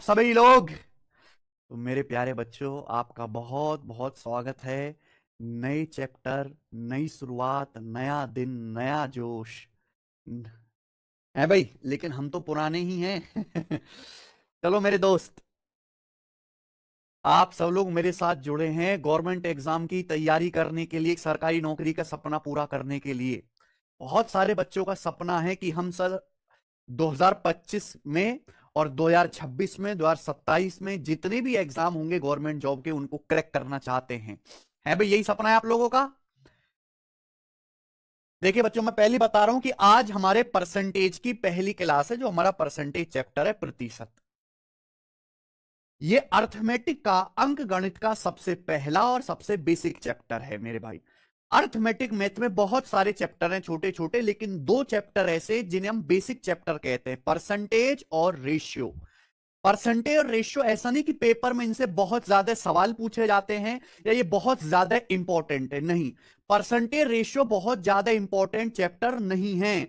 सभी लोग। तो मेरे प्यारे बच्चों, आपका बहुत बहुत स्वागत है। नई चैप्टर, नई शुरुआत, नया दिन, नया जोश है भाई। लेकिन हम तो पुराने ही हैं। चलो मेरे दोस्त, आप सब लोग मेरे साथ जुड़े हैं गवर्नमेंट एग्जाम की तैयारी करने के लिए, सरकारी नौकरी का सपना पूरा करने के लिए। बहुत सारे बच्चों का सपना है कि हम सर 2025 में और 2026 में, 2027 में जितने भी एग्जाम होंगे गवर्नमेंट जॉब के, उनको क्रैक करना चाहते हैं। है भाई, यही सपना है आप लोगों का। देखिए बच्चों, मैं पहले बता रहा हूं कि आज हमारे परसेंटेज की पहली क्लास है। जो हमारा परसेंटेज चैप्टर है, प्रतिशत, ये अर्थमेटिक का, अंक गणित का सबसे पहला और सबसे बेसिक चैप्टर है मेरे भाई। अर्थमेटिक मैथ में बहुत सारे चैप्टर हैं छोटे छोटे, लेकिन दो चैप्टर ऐसे जिन्हें हम बेसिक चैप्टर कहते हैं, परसेंटेज और रेशियो। परसेंटेज और रेशियो ऐसा नहीं कि पेपर में इनसे बहुत ज्यादा सवाल पूछे जाते हैं या ये बहुत ज्यादा इंपॉर्टेंट है, नहीं। परसेंटेज रेशियो बहुत ज्यादा इंपॉर्टेंट चैप्टर नहीं है,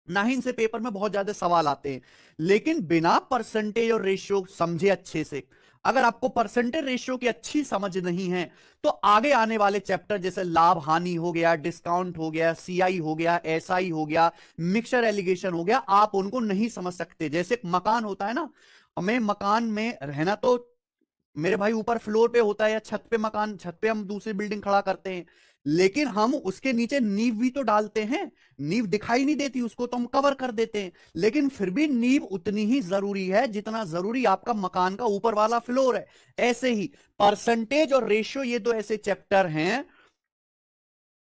ना ही इनसे पेपर में बहुत ज्यादा सवाल आते हैं। लेकिन बिना परसेंटेज और रेशियो समझे अच्छे से, अगर आपको परसेंटेज रेशियो की अच्छी समझ नहीं है, तो आगे आने वाले चैप्टर जैसे लाभ हानि हो गया, डिस्काउंट हो गया, सीआई हो गया, एसआई हो गया, मिक्सचर एलिगेशन हो गया, आप उनको नहीं समझ सकते। जैसे एक मकान होता है ना, हमें मकान में रहना तो मेरे भाई ऊपर फ्लोर पे होता है, या छत पे, मकान छत पे हम दूसरी बिल्डिंग खड़ा करते हैं, लेकिन हम उसके नीचे नींव भी तो डालते हैं। नींव दिखाई नहीं देती, उसको तो हम कवर कर देते हैं, लेकिन फिर भी नींव उतनी ही जरूरी है जितना जरूरी आपका मकान का ऊपर वाला फ्लोर है। ऐसे ही परसेंटेज और रेशियो, ये दो ऐसे चैप्टर हैं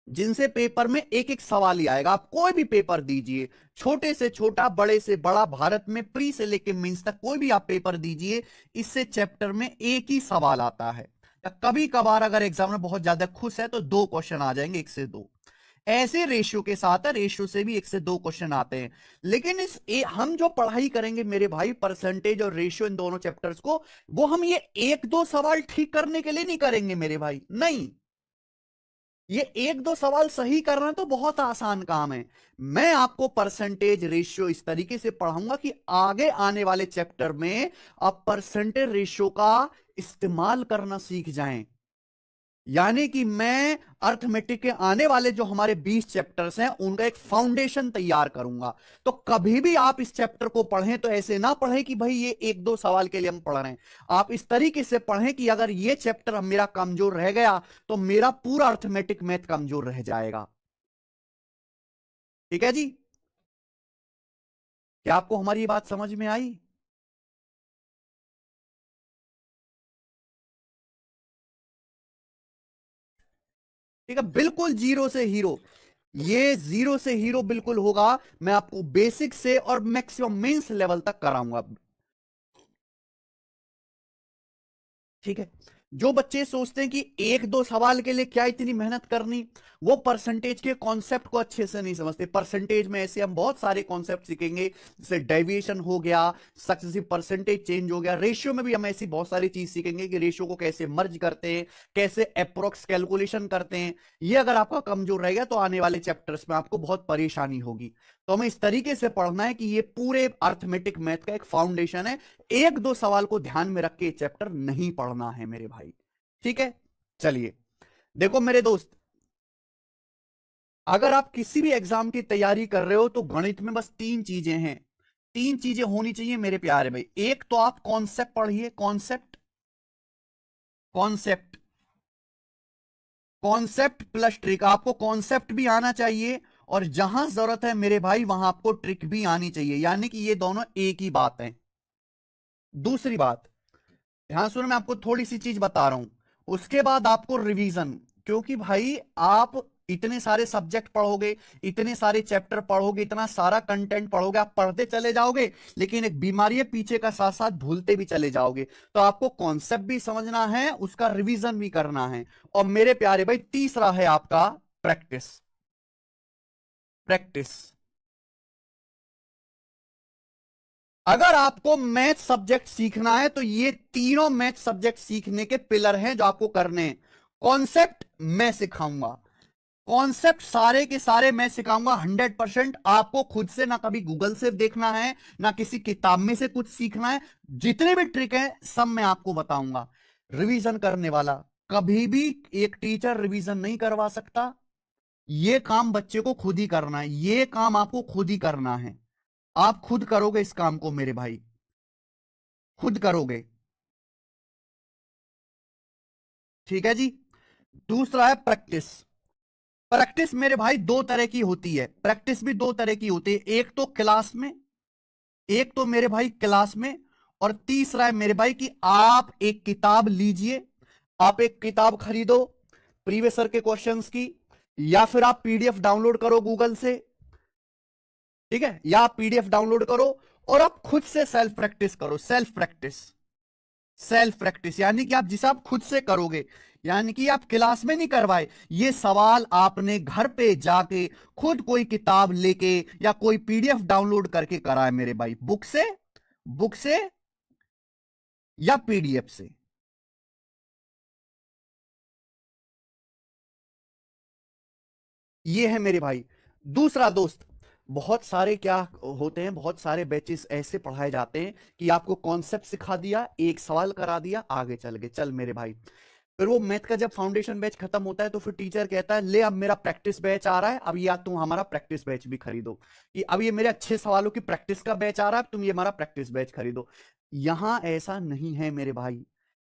जिनसे पेपर में एक एक सवाल ही आएगा। आप कोई भी पेपर दीजिए, छोटे से छोटा, बड़े से बड़ा, भारत में प्री से लेके मेंस तक कोई भी आप पेपर दीजिए, इससे चैप्टर में एक ही सवाल आता है। या कभी कभार अगर एग्जाम में बहुत ज्यादा खुश है तो दो क्वेश्चन आ जाएंगे, एक से दो। ऐसे रेशियो के साथ है, रेशियो से भी एक से दो क्वेश्चन आते हैं। लेकिन हम जो पढ़ाई करेंगे मेरे भाई, परसेंटेज और रेशियो, इन दोनों चैप्टर्स को, वो हम ये एक दो सवाल ठीक करने के लिए नहीं करेंगे मेरे भाई, नहीं। ये एक दो सवाल सही करना तो बहुत आसान काम है। मैं आपको परसेंटेज रेशियो इस तरीके से पढ़ाऊंगा कि आगे आने वाले चैप्टर में आप परसेंटेज रेशियो का इस्तेमाल करना सीख जाएं। यानी कि मैं अर्थमेटिक के आने वाले जो हमारे 20 चैप्टर्स हैं, उनका एक फाउंडेशन तैयार करूंगा। तो कभी भी आप इस चैप्टर को पढ़ें तो ऐसे ना पढ़ें कि भाई ये एक दो सवाल के लिए हम पढ़ रहे हैं। आप इस तरीके से पढ़ें कि अगर ये चैप्टर मेरा कमजोर रह गया तो मेरा पूरा अर्थमेटिक मैथ कमजोर रह जाएगा। ठीक है जी? क्या आपको हमारी ये बात समझ में आई? ठीक है, बिल्कुल जीरो से हीरो। ये जीरो से हीरो बिल्कुल होगा। मैं आपको बेसिक से और मैक्सिमम मेंस लेवल तक कराऊंगा। ठीक है। जो बच्चे सोचते हैं कि एक दो सवाल के लिए क्या इतनी मेहनत करनी, वो परसेंटेज के कॉन्सेप्ट को अच्छे से नहीं समझते। परसेंटेज में ऐसे हम बहुत सारे कॉन्सेप्ट सीखेंगे, जैसे डेविएशन हो गया, सक्सेसिव परसेंटेज चेंज हो गया। रेशियो में भी हम ऐसी बहुत सारी चीज सीखेंगे कि रेशियो को कैसे मर्ज करते हैं, कैसे अप्रोक्स कैलकुलेशन करते हैं। ये अगर आपका कमजोर रहेगा तो आने वाले चैप्टर्स में आपको बहुत परेशानी होगी। तो हमें इस तरीके से पढ़ना है कि ये पूरे अर्थमेटिक मैथ का एक फाउंडेशन है। एक दो सवाल को ध्यान में रख के चैप्टर नहीं पढ़ना है मेरे भाई। ठीक है, चलिए। देखो मेरे दोस्त, अगर आप किसी भी एग्जाम की तैयारी कर रहे हो तो गणित में बस तीन चीजें हैं, तीन चीजें होनी चाहिए मेरे प्यारे भाई। एक तो आप कॉन्सेप्ट पढ़िए, concept, concept, concept plus trick. आपको कॉन्सेप्ट भी आना चाहिए, और जहां जरूरत है मेरे भाई वहां आपको ट्रिक भी आनी चाहिए, यानी कि ये दोनों एक ही बात है। दूसरी बात, ध्यान सुनो, मैं आपको थोड़ी सी चीज बता रहा हूं। उसके बाद आपको रिवीजन, क्योंकि भाई आप इतने सारे सब्जेक्ट पढ़ोगे, इतने सारे चैप्टर पढ़ोगे, इतना सारा कंटेंट पढ़ोगे, आप पढ़ते चले जाओगे, लेकिन एक बीमारी है पीछे का, साथ साथ भूलते भी चले जाओगे। तो आपको कॉन्सेप्ट भी समझना है, उसका रिवीजन भी करना है। और मेरे प्यारे भाई, तीसरा है आपका प्रैक्टिस, प्रैक्टिस। अगर आपको मैथ सब्जेक्ट सीखना है तो ये तीनों मैथ सब्जेक्ट सीखने के पिलर हैं जो आपको करने हैं। कॉन्सेप्ट मैं सिखाऊंगा, कॉन्सेप्ट सारे के सारे मैं सिखाऊंगा 100%। आपको खुद से ना कभी गूगल से देखना है, ना किसी किताब में से कुछ सीखना है। जितने भी ट्रिक है सब मैं आपको बताऊंगा। रिवीजन करने वाला, कभी भी एक टीचर रिवीजन नहीं करवा सकता। ये काम बच्चे को खुद ही करना है, ये काम आपको खुद ही करना है। आप खुद करोगे इस काम को मेरे भाई, खुद करोगे। ठीक है जी। दूसरा है प्रैक्टिस। प्रैक्टिस मेरे भाई दो तरह की होती है, प्रैक्टिस भी दो तरह की होती है। एक तो क्लास में, एक तो मेरे भाई क्लास में, और तीसरा है मेरे भाई कि आप एक किताब लीजिए, आप एक किताब खरीदो प्रीवियस ईयर के क्वेश्चंस की, या फिर आप पीडीएफ डाउनलोड करो गूगल से। ठीक है, या आप पीडीएफ डाउनलोड करो और आप खुद से सेल्फ प्रैक्टिस करो। सेल्फ प्रैक्टिस, सेल्फ प्रैक्टिस यानी कि आप जिसे आप खुद से करोगे, यानी कि आप क्लास में नहीं करवाए, ये सवाल आपने घर पे जाके खुद कोई किताब लेके या कोई पीडीएफ डाउनलोड करके करा है मेरे भाई, बुक से, बुक से या पीडीएफ से। ये है मेरे भाई। दूसरा दोस्त, बहुत सारे क्या होते हैं, बहुत सारे बैचेस ऐसे पढ़ाए जाते हैं कि आपको कॉन्सेप्ट सिखा दिया, एक सवाल करा दिया, आगे चल गए, चल मेरे भाई। फिर वो मैथ का जब फाउंडेशन बैच खत्म होता है तो फिर टीचर कहता है ले अब मेरा प्रैक्टिस बैच आ रहा है, अब या तुम हमारा प्रैक्टिस बैच भी खरीदो। कि अब ये मेरे अच्छे सवालों की प्रैक्टिस का बैच आ रहा है, तुम ये हमारा प्रैक्टिस बैच खरीदो। यहां ऐसा नहीं है मेरे भाई।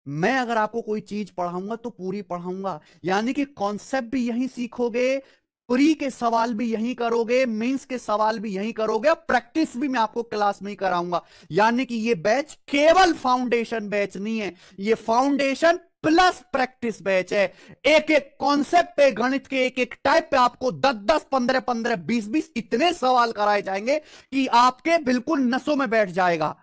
मैं अगर आपको कोई चीज पढ़ाऊंगा तो पूरी पढ़ाऊंगा, यानी कि कॉन्सेप्ट भी यहीं सीखोगे, प्री के सवाल भी यहीं करोगे, मेंस के सवाल भी यहीं करोगे, और प्रैक्टिस भी मैं आपको क्लास में ही कराऊंगा। यानी कि ये बैच केवल फाउंडेशन बैच नहीं है, ये फाउंडेशन प्लस प्रैक्टिस बैच है। एक एक कॉन्सेप्ट पे, गणित के एक एक टाइप पे आपको 10-10, 15-15, 20-20 इतने सवाल कराए जाएंगे कि आपके बिल्कुल नसों में बैठ जाएगा।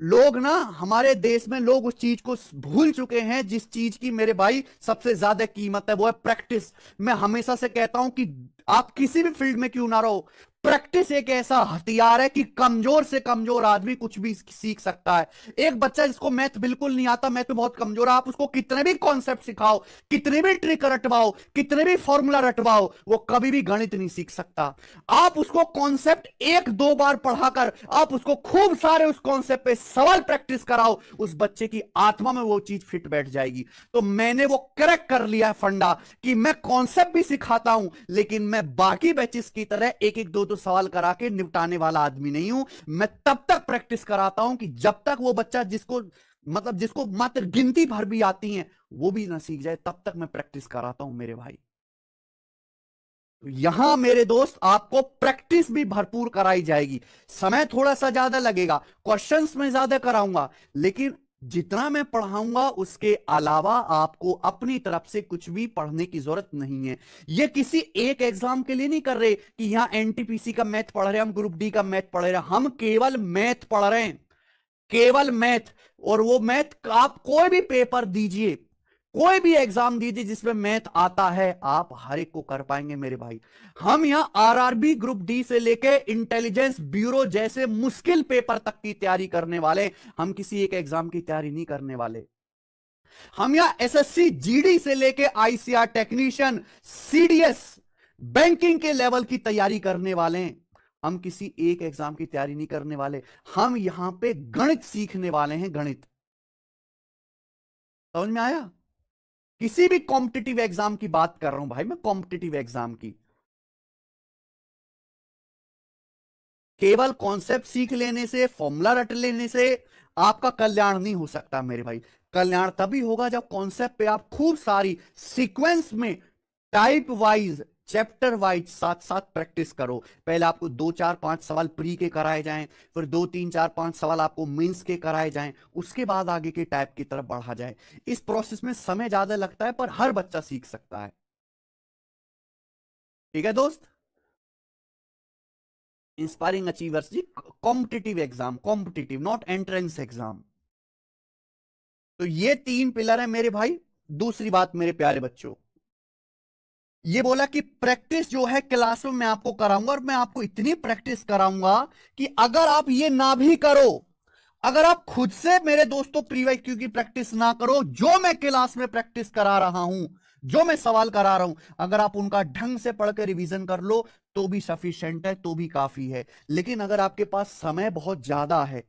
लोग ना, हमारे देश में लोग उस चीज को भूल चुके हैं जिस चीज की मेरे भाई सबसे ज्यादा कीमत है, वो है प्रैक्टिस। मैं हमेशा से कहता हूं कि आप किसी भी फील्ड में क्यों ना रहो, प्रैक्टिस एक ऐसा हथियार है कि कमजोर से कमजोर आदमी कुछ भी सीख सकता है। एक बच्चा जिसको मैथ बिल्कुल नहीं आता, मैथ में बहुत कमजोर है, आप उसको कितने भी कॉन्सेप्ट सिखाओ, कितने भी ट्रिक रटवाओ, कितने भी फॉर्मूला रटवाओ, वो कभी भी गणित नहीं सीख सकता। आप उसको कॉन्सेप्ट एक दो बार पढ़ाकर, आप उसको खूब सारे उस कॉन्सेप्ट पे सवाल प्रैक्टिस कराओ, उस बच्चे की आत्मा में वो चीज फिट बैठ जाएगी। तो मैंने वो करेक्ट कर लिया है फंडा कि मैं कॉन्सेप्ट भी सिखाता हूं, लेकिन मैं बाकी बैचेस की तरह एक एक दो दो सवाल करा के निपटाने वाला आदमी नहीं हूं। मैं तब तक प्रैक्टिस कराता हूं कि जब तक वो बच्चा जिसको, मतलब जिसको मात्र गिनती भर भी आती है, वो भी ना सीख जाए, तब तक मैं प्रैक्टिस कराता हूं मेरे भाई। तो यहां मेरे दोस्त आपको प्रैक्टिस भी भरपूर कराई जाएगी। समय थोड़ा सा ज्यादा लगेगा, क्वेश्चंस में ज्यादा कराऊंगा, लेकिन जितना मैं पढ़ाऊंगा उसके अलावा आपको अपनी तरफ से कुछ भी पढ़ने की जरूरत नहीं है। ये किसी एक एग्जाम के लिए नहीं कर रहे कि यहां एनटीपीसी का मैथ पढ़ रहे हैं, हम ग्रुप डी का मैथ पढ़ रहे हैं, हम केवल मैथ पढ़ रहे हैं, केवल मैथ। और वो मैथ आप कोई भी पेपर दीजिए, कोई भी एग्जाम दीजिए जिसमें मैथ आता है, आप हर एक को कर पाएंगे मेरे भाई। हम यहां आरआरबी ग्रुप डी से लेके इंटेलिजेंस ब्यूरो जैसे मुश्किल पेपर तक की तैयारी करने वाले, हम किसी एक एग्जाम की तैयारी नहीं करने वाले। हम यहां एसएससी जीडी से लेके आईसीआर टेक्नीशियन, सीडीएस, बैंकिंग के लेवल की तैयारी करने वाले हैं। हम किसी एक एग्जाम की तैयारी नहीं करने वाले, हम यहां पे गणित सीखने वाले हैं, गणित। समझ में आया? किसी भी कॉम्पिटिटिव एग्जाम की बात कर रहा हूं भाई मैं, कॉम्पिटिटिव एग्जाम की। केवल कॉन्सेप्ट सीख लेने से, फॉर्मूला रट लेने से आपका कल्याण नहीं हो सकता मेरे भाई। कल्याण तभी होगा जब कॉन्सेप्ट पे आप खूब सारी सीक्वेंस में, टाइप वाइज, चैप्टर वाइज साथ साथ प्रैक्टिस करो। पहले आपको 2 4 5 सवाल प्री के कराए जाएं, फिर 2 3 4 5 सवाल आपको मेंस के कराए जाएं, उसके बाद आगे के टाइप की तरफ बढ़ा जाए। इस प्रोसेस में समय ज्यादा लगता है, पर हर बच्चा सीख सकता है। ठीक है दोस्त। इंस्पायरिंग अचीवर्स जी, competitive exam, competitive not entrance exam. तो ये 3 पिलर है मेरे भाई। दूसरी बात मेरे प्यारे बच्चों, ये बोला कि प्रैक्टिस जो है क्लास में मैं आपको कराऊंगा, और मैं आपको इतनी प्रैक्टिस कराऊंगा कि अगर आप ये ना भी करो, अगर आप खुद से मेरे दोस्तों प्री वाईक्यू की प्रैक्टिस ना करो, जो मैं क्लास में प्रैक्टिस करा रहा हूं, जो मैं सवाल करा रहा हूं, अगर आप उनका ढंग से पढ़ के रिवीजन कर लो तो भी सफिशिएंट है, तो भी काफी है। लेकिन अगर आपके पास समय बहुत ज्यादा है,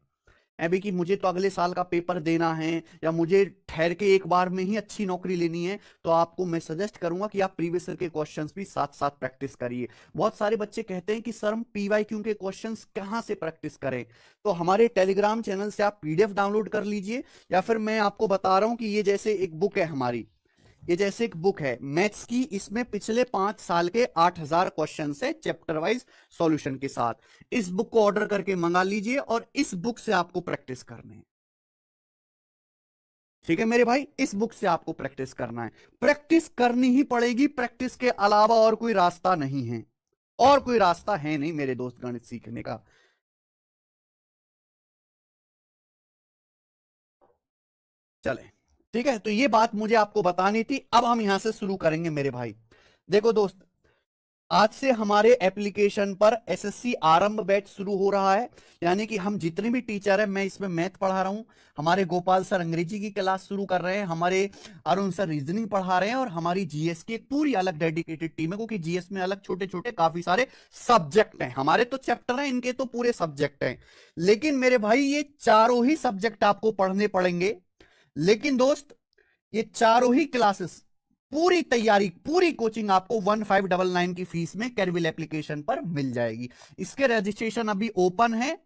अभी कि मुझे तो अगले साल का पेपर देना है या मुझे ठहर के एक बार में ही अच्छी नौकरी लेनी है, तो आपको मैं सजेस्ट करूंगा कि आप प्रीवियस ईयर के क्वेश्चंस भी साथ साथ प्रैक्टिस करिए। बहुत सारे बच्चे कहते हैं कि सर हम पीवाईक्यू के क्वेश्चंस कहां से प्रैक्टिस करें, तो हमारे टेलीग्राम चैनल से आप पीडीएफ डाउनलोड कर लीजिए, या फिर मैं आपको बता रहा हूं कि ये जैसे एक बुक है हमारी, ये जैसे एक बुक है मैथ्स की, इसमें पिछले 5 साल के 8,000 क्वेश्चन है चैप्टर वाइज सॉल्यूशन के साथ। इस बुक को ऑर्डर करके मंगा लीजिए और इस बुक से आपको प्रैक्टिस करने है। ठीक है मेरे भाई, इस बुक से आपको प्रैक्टिस करना है, प्रैक्टिस करनी ही पड़ेगी, प्रैक्टिस के अलावा और कोई रास्ता नहीं है, और कोई रास्ता है नहीं मेरे दोस्त गणित सीखने का। चले, ठीक है, तो ये बात मुझे आपको बतानी थी। अब हम यहां से शुरू करेंगे मेरे भाई। देखो दोस्त, आज से हमारे एप्लीकेशन पर एसएससी आरंभ बैच शुरू हो रहा है, यानी कि हम जितने भी टीचर हैं, मैं इसमें मैथ पढ़ा रहा हूं, हमारे गोपाल सर अंग्रेजी की क्लास शुरू कर रहे हैं, हमारे अरुण सर रीजनिंग पढ़ा रहे हैं, और हमारी जीएस की एक पूरी अलग डेडिकेटेड टीम है, क्योंकि जीएस में अलग छोटे छोटे काफी सारे सब्जेक्ट हैं, हमारे तो चैप्टर हैं, इनके तो पूरे सब्जेक्ट हैं। लेकिन मेरे भाई ये चारों ही सब्जेक्ट आपको पढ़ने पड़ेंगे। लेकिन दोस्त, ये चारों ही क्लासेस, पूरी तैयारी, पूरी कोचिंग आपको 1599 की फीस में कैरविल एप्लीकेशन पर मिल जाएगी। इसके रजिस्ट्रेशन अभी ओपन है,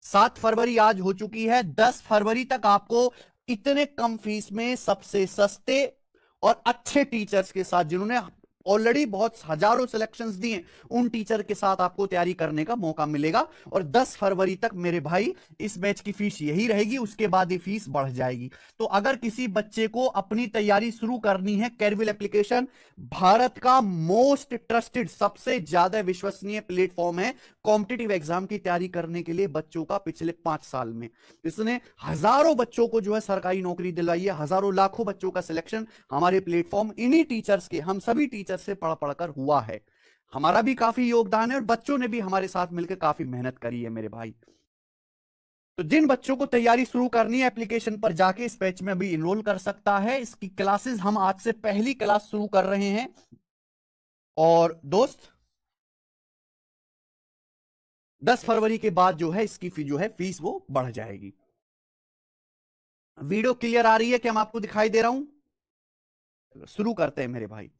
7 फरवरी आज हो चुकी है, 10 फरवरी तक आपको इतने कम फीस में सबसे सस्ते और अच्छे टीचर्स के साथ, जिन्होंने ऑलरेडी बहुत हजारों सिलेक्शंस दिए, उन टीचर के साथ आपको तैयारी करने का मौका मिलेगा। और 10 फरवरी तक मेरे भाई इस बैच की फीस यही रहेगी, उसके बाद ये फीस बढ़ जाएगी। तो अगर किसी बच्चे को अपनी तैयारी शुरू करनी है, कैरविल एप्लीकेशन भारत का मोस्ट ट्रस्टेड, सबसे ज्यादा विश्वसनीय प्लेटफॉर्म है कॉम्पिटिटिव एग्जाम की तैयारी करने के लिए बच्चों का। पिछले 5 साल में इसने हजारों बच्चों को जो है सरकारी नौकरी दिलवाई है, हजारों लाखों बच्चों का सिलेक्शन हमारे प्लेटफॉर्म इन्हीं टीचर्स के, हम सभी टीचर से पढ़ पढ़कर हुआ है। हमारा भी काफी योगदान है और बच्चों ने भी हमारे साथ मिलकर काफी मेहनत करी है मेरे भाई। तो जिन बच्चों को तैयारी शुरू करनी है, एप्लीकेशन पर जाके इस बैच में भी इनरोल कर सकता है। इसकी क्लासेस हम आज से पहली क्लास शुरू कर रहे हैं। और दोस्त, 10 फरवरी के बाद जो है इसकी फी जो है फीस वो बढ़ जाएगी। वीडियो क्लियर आ रही है कि हम आपको दिखाई दे रहा हूं? शुरू करते हैं मेरे भाई।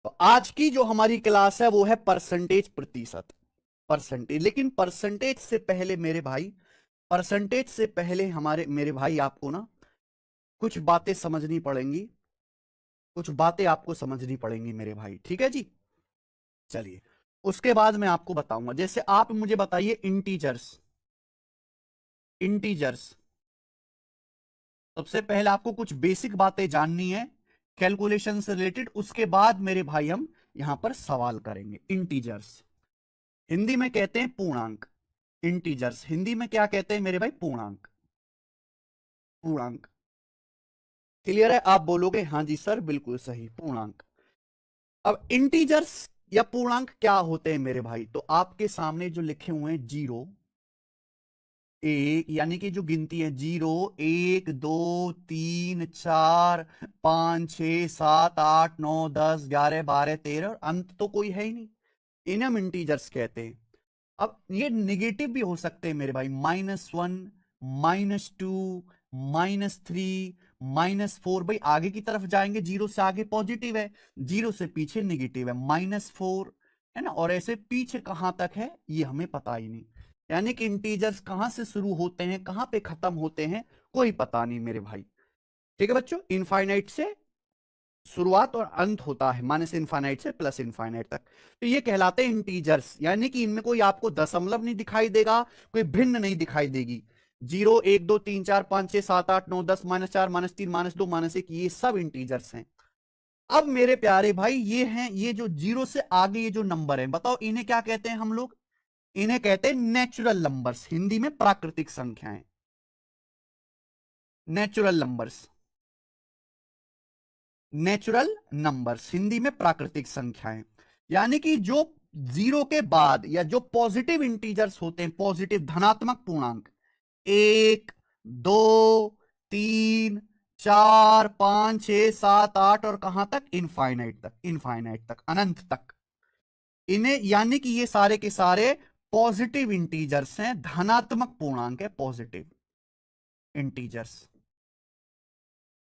तो आज की जो हमारी क्लास है वो है परसेंटेज, प्रतिशत, परसेंटेज। लेकिन परसेंटेज से पहले मेरे भाई, परसेंटेज से पहले हमारे मेरे भाई आपको ना कुछ बातें समझनी पड़ेंगी, कुछ बातें आपको समझनी पड़ेंगी मेरे भाई, ठीक है जी। चलिए, उसके बाद मैं आपको बताऊंगा। जैसे आप मुझे बताइए इंटीजर्स, इंटीजर्स, सबसे पहले आपको कुछ बेसिक बातें जाननी है कैलकुलेशन से रिलेटेड, उसके बाद मेरे भाई हम यहां पर सवाल करेंगे। इंटीजर्स हिंदी में कहते हैं पूर्णांक, इंटीजर्स हिंदी में क्या कहते हैं मेरे भाई? पूर्णांक, पूर्णांक। क्लियर है? आप बोलोगे हाँ जी सर बिल्कुल सही, पूर्णांक। अब इंटीजर्स या पूर्णांक क्या होते हैं मेरे भाई? तो आपके सामने जो लिखे हुए हैं, 0 1, यानी कि जो गिनती है 0 1 2 3 4 5 6 7 8 9 10 11 12 13, और अंत तो कोई है ही नहीं, इन्हें हम इंटीजर्स कहते हैं। अब ये निगेटिव भी हो सकते हैं मेरे भाई, -1, -2, -3, -4। भाई आगे की तरफ जाएंगे, 0 से आगे पॉजिटिव है, 0 से पीछे निगेटिव है, -4 है ना। और ऐसे पीछे कहां तक है ये हमें पता ही नहीं, यानी कि इंटीजर्स कहां से शुरू होते हैं, कहां पे खत्म होते हैं, कोई पता नहीं मेरे भाई। ठीक है बच्चों, इनफाइनाइट से शुरुआत और अंत होता है, माइनस इनफाइनाइट से प्लस इनफाइनाइट तक। तो ये कहलाते हैं इंटीजर्स, यानी कि इनमें कोई आपको दशमलव नहीं दिखाई देगा, कोई भिन्न नहीं दिखाई देगी। 0 1 2 3 4 5 6 7 8 9 10, -4 -3 -2 -1, ये सब इंटीजर्स हैं। अब मेरे प्यारे भाई, ये हैं, ये जो 0 से आगे ये जो नंबर है, बताओ इन्हें क्या कहते हैं हम लोग? इन्हें कहते हैं नेचुरल नंबर्स, हिंदी में प्राकृतिक संख्याएं, natural numbers, natural numbers Hindi में प्राकृतिक संख्याएं। यानी कि जो 0 के बाद या जो पॉजिटिव इंटीजर्स होते हैं, पॉजिटिव धनात्मक पूर्णांक, 1 2 3 4 5 6 7 8 और कहां तक, इनफाइनाइट तक, इनफाइनाइट तक, अनंत तक। इन्हें यानी कि ये सारे के सारे पॉजिटिव इंटीजर्स हैं, धनात्मक पूर्णांक है, पॉजिटिव इंटीजर्स।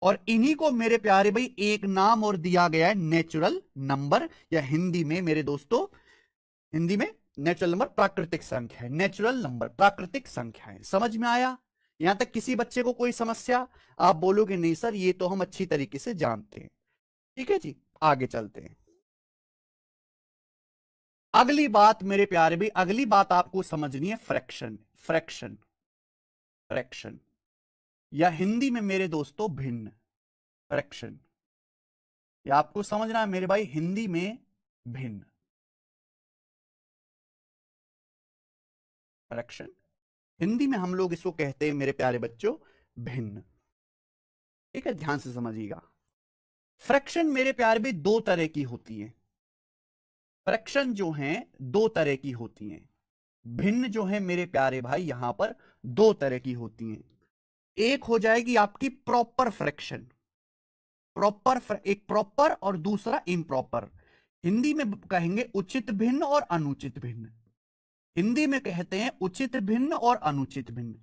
और इन्हीं को मेरे प्यारे भाई एक नाम और दिया गया है नेचुरल नंबर, या हिंदी में मेरे दोस्तों, हिंदी में नेचुरल नंबर प्राकृतिक संख्या है, नेचुरल नंबर प्राकृतिक संख्या है। समझ में आया? यहां तक किसी बच्चे को कोई समस्या? आप बोलोगे नहीं सर ये तो हम अच्छी तरीके से जानते हैं। ठीक है जी, आगे चलते हैं। अगली बात मेरे प्यारे भाई, अगली बात आपको समझनी है फ्रैक्शन, फ्रैक्शन, फ्रैक्शन, या हिंदी में मेरे दोस्तों भिन्न, फ्रैक्शन। या आपको समझना है मेरे भाई हिंदी में भिन्न, फ्रैक्शन। हिंदी में हम लोग इसको कहते हैं मेरे प्यारे बच्चों भिन्न। ठीक है, ध्यान से समझिएगा। फ्रैक्शन मेरे प्यारे भी दो तरह की होती है। फ्रैक्शन जो हैं दो तरह की होती हैं। भिन्न जो है मेरे प्यारे भाई यहां पर दो तरह की होती हैं। एक हो जाएगी आपकी प्रॉपर फ्रैक्शन, प्रॉपर, एक प्रॉपर और दूसरा इम्प्रॉपर। हिंदी में कहेंगे उचित भिन्न और अनुचित भिन्न। हिंदी में कहते हैं उचित भिन्न और अनुचित भिन्न।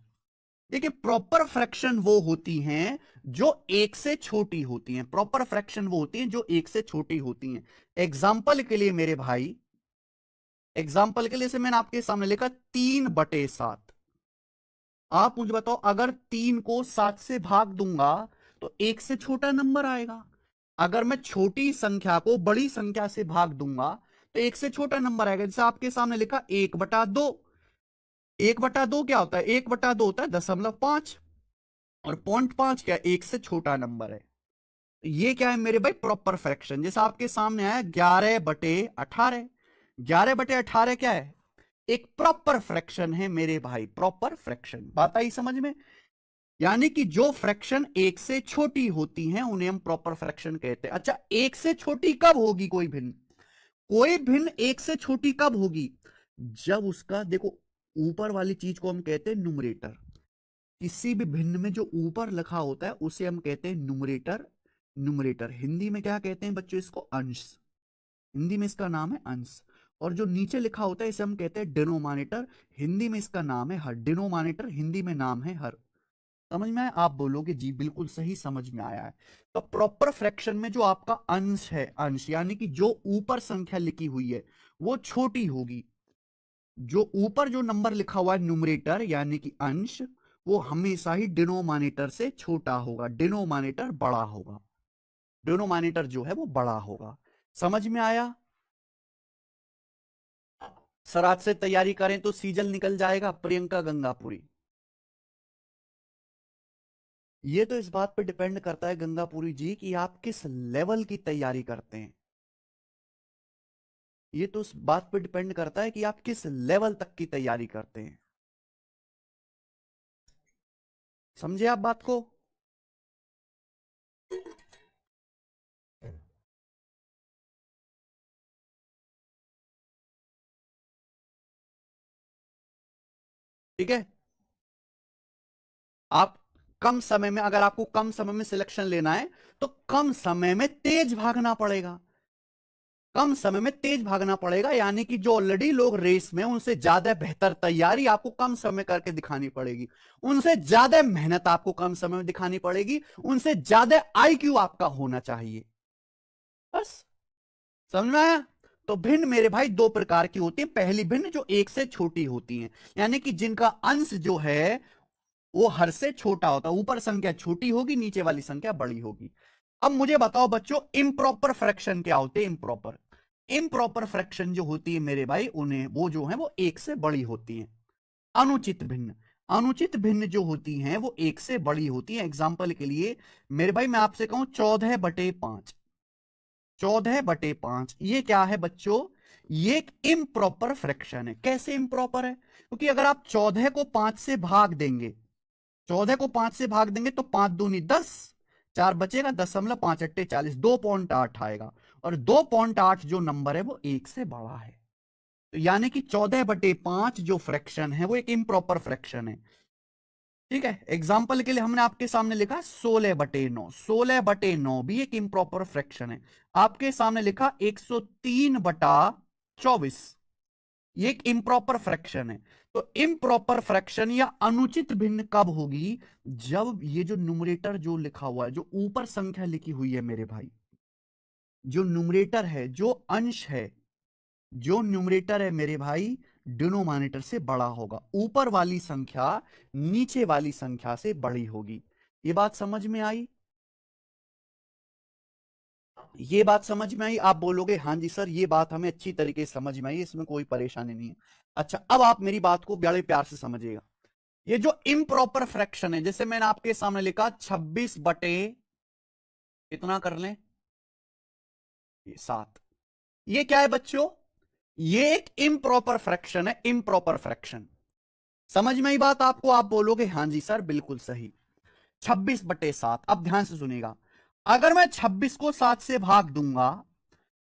देखिए प्रॉपर फ्रैक्शन वो होती हैं जो एक से छोटी होती हैं, प्रॉपर फ्रैक्शन वो होती हैं जो एक से छोटी होती हैं। एग्जाम्पल के लिए मेरे भाई, एग्जाम्पल के लिए से मैंने आपके सामने लिखा 3/7। आप मुझे बताओ अगर 3 को 7 से भाग दूंगा तो एक से छोटा नंबर आएगा। अगर मैं छोटी संख्या को बड़ी संख्या से भाग दूंगा तो एक से छोटा नंबर आएगा। जैसे आपके सामने लिखा 1/2। 1/2 क्या होता है? 1/2 होता है 0.5, और 0.5 क्या, एक से छोटा नंबर है। ये क्या है मेरे भाई प्रॉपर फ्रैक्शन। जैसे आपके सामने आया 11/18। 11/18 क्या है? एक प्रॉपर फ्रैक्शन है मेरे भाई, प्रॉपर फ्रैक्शन। बात आई समझ में? यानी कि जो फ्रैक्शन एक से छोटी होती हैं उन्हें हम प्रॉपर फ्रैक्शन कहते हैं। अच्छा, एक से छोटी कब होगी कोई भिन्न? कोई भिन्न एक से छोटी कब होगी? जब उसका, देखो ऊपर वाली चीज को हम कहते हैं न्यूमरेटर। किसी भी भिन्न में जो ऊपर लिखा होता है उसे हम कहते हैं न्यूमरेटर। न्यूमरेटर हिंदी में क्या कहते हैं बच्चों? इसको अंश। हिंदी में इसका नाम है अंश। और जो नीचे लिखा होता है इसे हम कहते हैं डिनोमिनेटर। हिंदी में इसका नाम है हर। डिनोमिनेटर हिंदी में नाम है हर। समझ में आया? आप बोलोगे जी बिल्कुल सही समझ में आया है। तो प्रॉपर फ्रैक्शन में जो आपका अंश है, अंश यानी कि जो ऊपर संख्या लिखी हुई है वो छोटी होगी। जो ऊपर जो नंबर लिखा हुआ है न्यूमरेटर यानी कि अंश, वो हमेशा ही डिनोमिनेटर से छोटा होगा, डिनोमिनेटर बड़ा होगा। डिनोमिनेटर जो है वो बड़ा होगा। समझ में आया? सर आज से तैयारी करें तो सीजल निकल जाएगा, प्रियंका गंगापुरी। ये तो इस बात पर डिपेंड करता है गंगापुरी जी कि आप किस लेवल की तैयारी करते हैं। ये तो उस बात पर डिपेंड करता है कि आप किस लेवल तक की तैयारी करते हैं। समझे आप बात को? ठीक है। आप कम समय में, अगर आपको कम समय में सिलेक्शन लेना है तो कम समय में तेज भागना पड़ेगा। कम समय में तेज भागना पड़ेगा यानी कि जो ऑलरेडी लोग रेस में, उनसे ज्यादा बेहतर तैयारी आपको कम समय करके दिखानी पड़ेगी। उनसे ज्यादा मेहनत आपको कम समय में दिखानी पड़ेगी। उनसे ज्यादा आईक्यू आपका होना चाहिए। बस, समझ में आया? तो भिन्न मेरे भाई दो प्रकार की होती है। पहली भिन्न जो एक से छोटी होती है, यानी कि जिनका अंश जो है वो हर से छोटा होता है। ऊपर संख्या छोटी होगी, नीचे वाली संख्या बड़ी होगी। अब मुझे बताओ बच्चों इम्प्रॉपर फ्रैक्शन क्या होते हैं? इम्प्रॉपर, इम्प्रॉपर फ्रैक्शन जो होती है मेरे भाई उन्हें, वो जो है वो एक से बड़ी होती है। अनुचित भिन्न, अनुचित भिन्न जो होती हैं वो एक से बड़ी होती है। एग्जाम्पल के लिए मेरे भाई मैं आपसे कहूं 14/5। 14/5 ये क्या है बच्चों? ये एक इम्प्रॉपर फ्रैक्शन है। कैसे इम्प्रॉपर है? क्योंकि अगर आप 14 को 5 से भाग देंगे, 14 को 5 से भाग देंगे तो 5 दूनी 10, 4 बचेगा, 10.5 2 पॉइंट 8 आएगा। और 2.8 जो नंबर है वो एक से बड़ा है। तो यानी कि 14/5 जो फ्रैक्शन है वो एक इम्प्रॉपर फ्रैक्शन है। ठीक है, एग्जाम्पल के लिए हमने आपके सामने लिखा 16/9। 16/9 भी एक इम्प्रॉपर फ्रैक्शन है। आपके सामने लिखा 103/24, ये एक इम्प्रॉपर फ्रैक्शन है। तो इम्प्रॉपर फ्रैक्शन या अनुचित भिन्न कब होगी? जब ये जो न्यूमरेटर जो लिखा हुआ है, जो ऊपर संख्या लिखी हुई है मेरे भाई, जो न्यूमरेटर है, जो अंश है, जो न्यूमरेटर है मेरे भाई, डिनोमिनेटर से बड़ा होगा। ऊपर वाली संख्या नीचे वाली संख्या से बड़ी होगी। ये बात समझ में आई? ये बात समझ में आई? आप बोलोगे हाँ जी सर, ये बात हमें अच्छी तरीके से समझ में आई, इसमें कोई परेशानी नहीं है। अच्छा, अब आप मेरी बात को बड़े प्यार से समझिएगा। ये जो इम्प्रॉपर फ्रैक्शन है, जैसे मैंने आपके सामने लिखा 26 बटे कितना कर लें, 7, ये क्या है बच्चों? ये एक इम्प्रॉपर फ्रैक्शन है, इम्प्रॉपर फ्रैक्शन। समझ में आई बात आपको? आप बोलोगे हाँ जी सर बिल्कुल सही। 26/7। अब ध्यान से सुनिएगा, अगर मैं 26 को 7 से भाग दूंगा,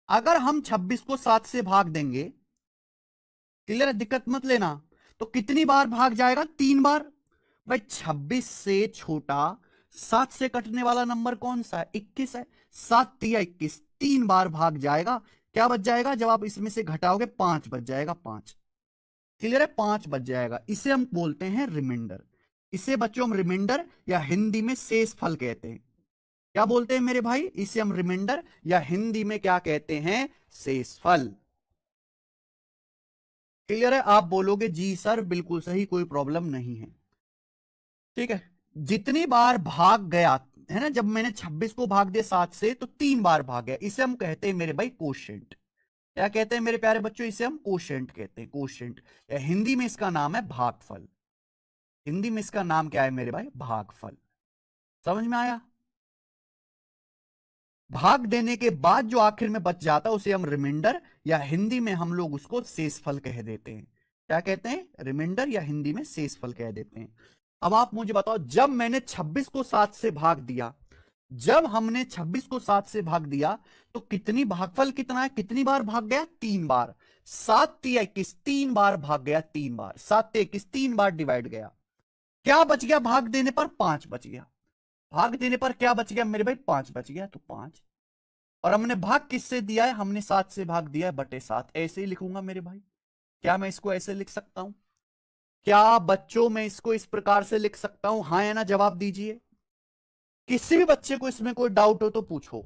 अगर हम 26 को 7 से भाग देंगे, क्लियर है, दिक्कत मत लेना, तो कितनी बार भाग जाएगा? 3 बार। भाई 26 से छोटा 7 से कटने वाला नंबर कौन सा है? 21 है। 7 तिया 21, 3 बार भाग जाएगा। क्या बच जाएगा? जब आप इसमें से घटाओगे 5 बच जाएगा, 5। क्लियर है, 5 बच जाएगा। इसे हम बोलते हैं रिमाइंडर। इसे बच्चों हम रिमाइंडर या हिंदी में शेष फल कहते हैं। क्या बोलते हैं मेरे भाई? इसे हम रिमाइंडर या हिंदी में क्या कहते हैं? शेष फल। क्लियर है? आप बोलोगे जी सर बिल्कुल सही, कोई प्रॉब्लम नहीं है। ठीक है, जितनी बार भाग गया है ना, जब मैंने 26 को भाग दिया 7 से, तो 3 बार भाग गया, इसे हम कहते हैं मेरे भाई कोशेंट। क्या कहते हैं मेरे प्यारे बच्चों? इसे हम कोशेंट कहते हैं, कोशेंट। या हिंदी में इसका नाम है भागफल। हिंदी में इसका नाम क्या है मेरे भाई? भागफल। समझ में आया? भाग देने के बाद जो आखिर में बच जाता है उसे हम रिमाइंडर या हिंदी में हम लोग उसको शेषफल कह देते हैं। क्या कहते हैं? रिमाइंडर या हिंदी में शेषफल कह देते हैं। अब आप मुझे बताओ, जब मैंने 26 को 7 से भाग दिया, जब हमने 26 को 7 से भाग दिया, तो कितनी भागफल कितना है? कितनी बार भाग गया? 3 बार। 7 तिया 21, 3 बार भाग गया, 3 बार। 7 तिया 21, 3 बार डिवाइड गया। क्या बच गया भाग देने पर? 5 बच गया। भाग देने पर क्या बच गया मेरे भाई? 5 बच गया, तो 5। और हमने भाग किससे दिया है? हमने 7 से भाग दिया है, बटे 7। ऐसे ही लिखूंगा मेरे भाई। क्या मैं इसको ऐसे लिख सकता हूं? क्या बच्चों में इसको इस प्रकार से लिख सकता हूं? हाँ या ना जवाब दीजिए। किसी भी बच्चे को इसमें कोई डाउट हो तो पूछो।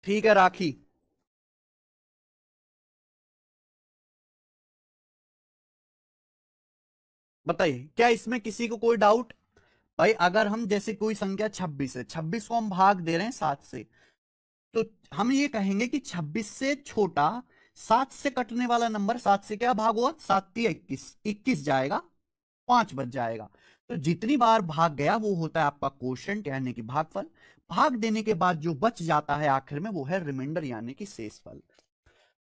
ठीक है राखी, बताइए, क्या इसमें किसी को कोई डाउट? भाई अगर हम जैसे कोई संख्या 26 है, 26 को हम भाग दे रहे हैं 7 से, तो हम ये कहेंगे कि 26 से छोटा 7 से कटने वाला नंबर, 7 से क्या भाग हुआ? 7 तिया 21, 21 जाएगा, 5 बच जाएगा। तो जितनी बार भाग गया वो होता है आपका कोशेंट यानी कि भागफल। भाग देने के बाद जो बच जाता है आखिर में वो है रिमाइंडर यानी कि शेषफल।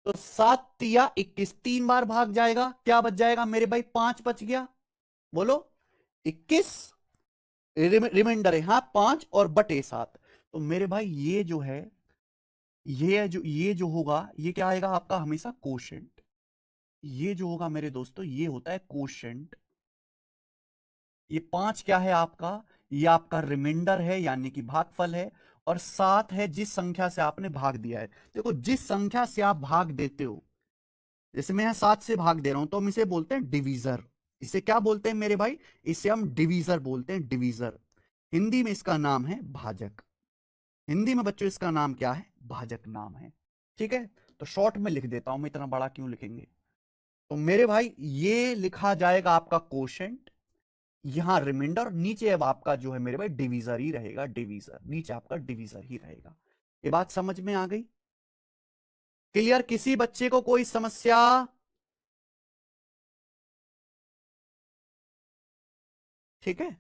तो 7 तिया 21, 3 बार भाग जाएगा, क्या बच जाएगा मेरे भाई? 5 बच गया। बोलो, 21 रिमाइंडर है, हाँ 5 और बटे 7। तो मेरे भाई ये जो होगा, ये क्या आएगा आपका? हमेशा कोशेंट। ये जो होगा मेरे दोस्तों, ये होता है कोशेंट। ये 5 क्या है आपका? ये आपका रिमाइंडर है यानी कि भागफल है। और 7 है जिस संख्या से आपने भाग दिया है। देखो, जिस संख्या से आप भाग देते हो, जैसे मैं यहां 7 से भाग दे रहा हूं, तो हम इसे बोलते हैं डिवीजर। इसे क्या बोलते हैं मेरे भाई? इसे हम डिवीजर बोलते हैं, डिवीजर। हिंदी में इसका नाम है भाजक। हिंदी में बच्चों इसका नाम क्या है? भाजक नाम है। ठीक है, तो शॉर्ट में लिख देता हूं मैं, इतना बड़ा क्यों लिखेंगे। तो मेरे भाई ये लिखा जाएगा आपका कोशेंट, यहां रिमाइंडर, नीचे अब आपका जो है मेरे भाई डिवीजर ही रहेगा, डिवीजर, नीचे आपका डिवीजर ही रहेगा। ये बात समझ में आ गई? क्लियर? किसी बच्चे को कोई समस्या? ठीक है,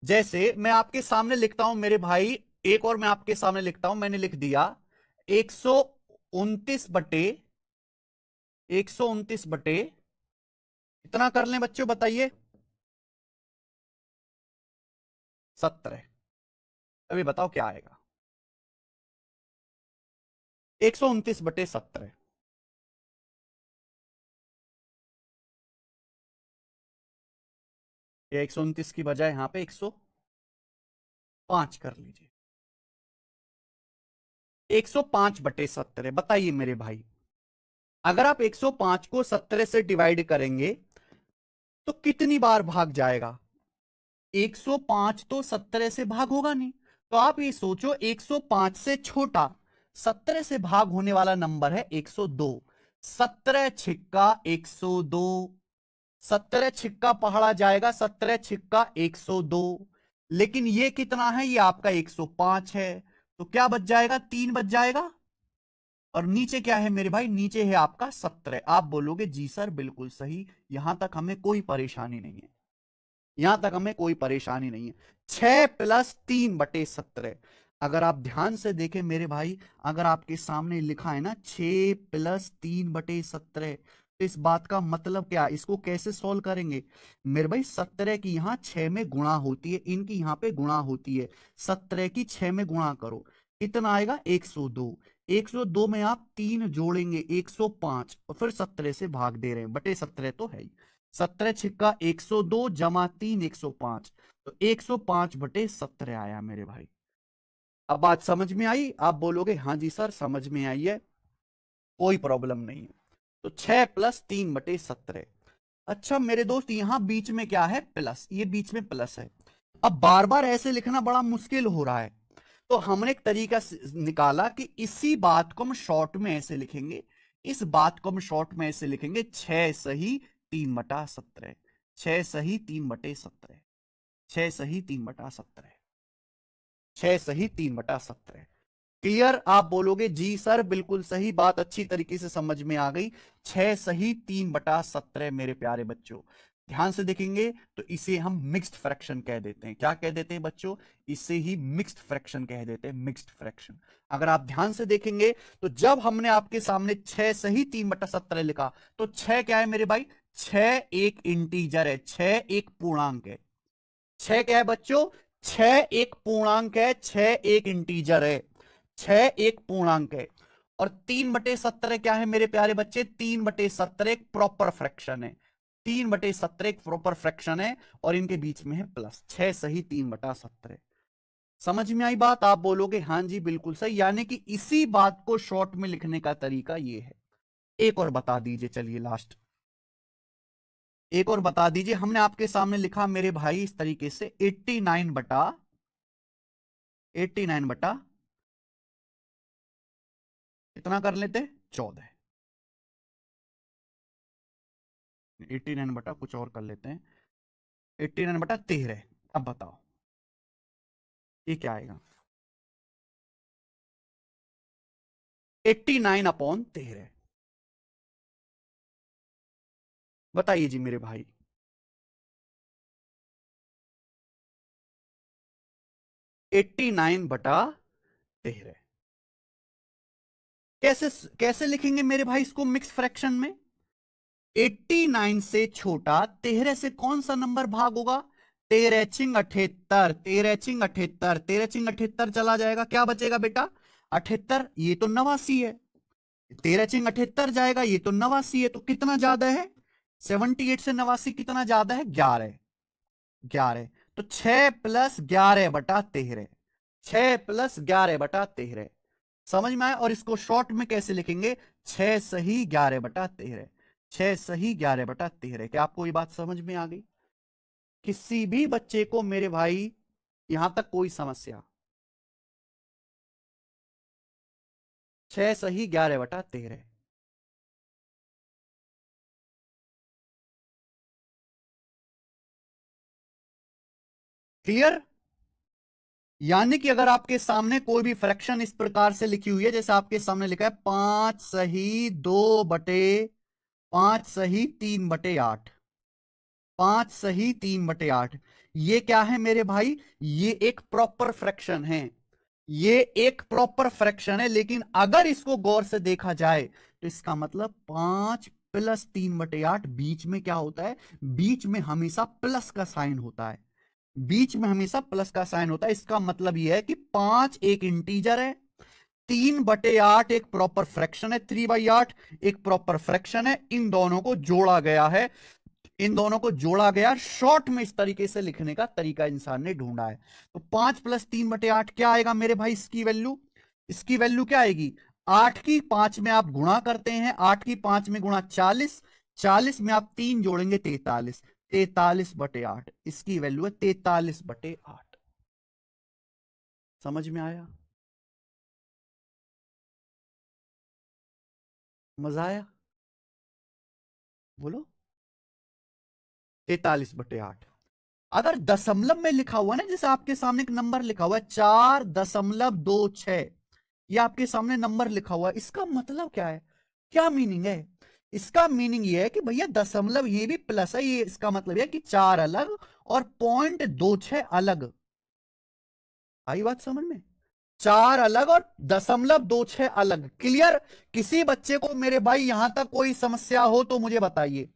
जैसे मैं आपके सामने लिखता हूं मेरे भाई, एक और मैं आपके सामने लिखता हूं, मैंने लिख दिया 129 बटे 129 बटे कितना कर लें बच्चों बताइए? 17। अभी बताओ क्या आएगा? 129/17। या 129 की बजाय यहां पे 105 कर लीजिए। 105/17। बताइए मेरे भाई, अगर आप 105 को 17 से डिवाइड करेंगे तो कितनी बार भाग जाएगा? 105 तो 17 से भाग होगा नहीं। तो आप ये सोचो, 105 से छोटा 17 से भाग होने वाला नंबर है 102। 17 छिक्का 102, 17 छिक्का पहाड़ा जाएगा, 17 छिक्का 102। लेकिन ये कितना है? ये आपका 105 है। तो क्या बच जाएगा? 3 बच जाएगा। और नीचे क्या है मेरे भाई? नीचे है आपका 17। आप बोलोगे जी सर बिल्कुल सही, यहां तक हमें कोई परेशानी नहीं है, यहां तक हमें कोई परेशानी नहीं है। 6+3/17। अगर आप ध्यान से देखें मेरे भाई, अगर आपके सामने लिखा है ना 6+3/17, तो इस बात का मतलब क्या? इसको कैसे सॉल्व करेंगे मेरे भाई? 17 की यहां 6 में गुणा होती है, इनकी यहां पे गुणा होती है। 17 की 6 में गुणा करो, कितना आएगा? 102। 102 में आप 3 जोड़ेंगे 105, और फिर 17 से भाग दे रहे हैं, बटे 17 तो है ही। 17 छिक्का 102 जमा 3 105, तो 105/17 आया मेरे भाई। अब बात समझ में आई? आप बोलोगे हाँ जी सर समझ में आई है, कोई प्रॉब्लम नहीं है। तो 6+3/17। अच्छा मेरे दोस्त, यहां बीच में क्या है? प्लस, ये बीच में प्लस है। अब बार बार ऐसे लिखना बड़ा मुश्किल हो रहा है, तो हमने एक तरीका निकाला कि इसी बात को हम शॉर्ट में ऐसे लिखेंगे, इस बात को हम शॉर्ट में ऐसे लिखेंगे, 6 सही 3/17। 6 सही 3/17। 6 सही 3/17। 6 सही 3/17। क्लियर? आप बोलोगे जी सर बिल्कुल सही, बात अच्छी तरीके से समझ में आ गई। 6 सही 3/17 मेरे प्यारे बच्चों। ध्यान से देखेंगे तो इसे हम मिक्स्ड फ्रैक्शन कह देते हैं। क्या कह देते हैं बच्चों? इसे ही मिक्स्ड फ्रैक्शन कह देते हैं, मिक्स्ड फ्रैक्शन। अगर आप ध्यान से देखेंगे तो जब हमने आपके सामने 6 सही 3/17 लिखा, तो 6 क्या है मेरे भाई? 6 एक इंटीजर है, 6 एक पूर्णांक है। 6 क्या है बच्चों? 6 एक पूर्णांक है, 6 एक इंटीजर है, 6 एक पूर्णांक है। और 3/17 क्या है मेरे प्यारे बच्चे? 3/17 एक प्रॉपर फ्रैक्शन है। 3/17 एक प्रॉपर फ्रैक्शन है, और इनके बीच में है प्लस। 6 सही 3/17। समझ में आई बात? आप बोलोगे हाँ जी बिल्कुल सही, यानी कि इसी बात को शॉर्ट में लिखने का तरीका ये है। एक और बता दीजिए, चलिए लास्ट एक और बता दीजिए। हमने आपके सामने लिखा मेरे भाई इस तरीके से, 89 बटा कितना कर लेते? 14। 89 बटा कुछ और कर लेते हैं, 89/13। अब बताओ ये क्या आएगा? 89/13। बताइए जी मेरे भाई। 89/13 कैसे कैसे लिखेंगे मेरे भाई इसको मिक्स फ्रैक्शन में? 89 से छोटा 13 से कौन सा नंबर भाग होगा? 13×78, 13×78, 13×78 चला जाएगा, क्या बचेगा बेटा? 78। ये तो 89 है, 13×78 जाएगा, ये तो 89 है, तो कितना ज्यादा है? 78 से 89 कितना ज्यादा है? 11। 11। तो 6+11/13। 6+11/13 समझ में आया? और इसको शॉर्ट में कैसे लिखेंगे? 6 सही 11/13। 6 सही 11/13। क्या आपको ये बात समझ में आ गई? किसी भी बच्चे को मेरे भाई यहां तक कोई समस्या? 6 सही 11/13। क्लियर? यानी कि अगर आपके सामने कोई भी फ्रैक्शन इस प्रकार से लिखी हुई है, जैसे आपके सामने लिखा है 5 सही 2/5 सही 3/8, 5 सही 3/8, ये क्या है मेरे भाई? ये एक प्रॉपर फ्रैक्शन है, ये एक प्रॉपर फ्रैक्शन है। लेकिन अगर इसको गौर से देखा जाए तो इसका मतलब 5+3/8 बीच में क्या होता है? बीच में हमेशा प्लस का साइन होता है, बीच में हमेशा प्लस का साइन होता है। इसका मतलब यह है कि 5 एक इंटीजर है, 3/8 एक प्रॉपर फ्रैक्शन है, 3/8 एक प्रॉपर फ्रैक्शन है, इन दोनों को जोड़ा गया है। इन दोनों को जोड़ा गया, शॉर्ट में इस तरीके से लिखने का तरीका इंसान ने ढूंढा है। तो 5 + 3/8 क्या आएगा मेरे भाई? इसकी वैल्यू क्या आएगी? 8 की 5 में आप गुणा करते हैं, 8 की 5 में गुणा 40, 40 में आप 3 जोड़ेंगे 43, 43/8 इसकी वैल्यू है 43/8। समझ में आया? मजा आया? बोलो। 43/8। अगर दशमलव में लिखा हुआ ना, जैसे आपके सामने एक नंबर लिखा हुआ है 4.26, ये आपके सामने नंबर लिखा हुआ है, इसका मतलब क्या है? क्या मीनिंग है? इसका मीनिंग ये है कि भैया दशमलव ये भी प्लस है, ये इसका मतलब है कि 4 अलग और 0.26 अलग। आई बात समझ में? 4 अलग और 0.26 अलग। क्लियर? किसी बच्चे को मेरे भाई यहां तक कोई समस्या हो तो मुझे बताइए।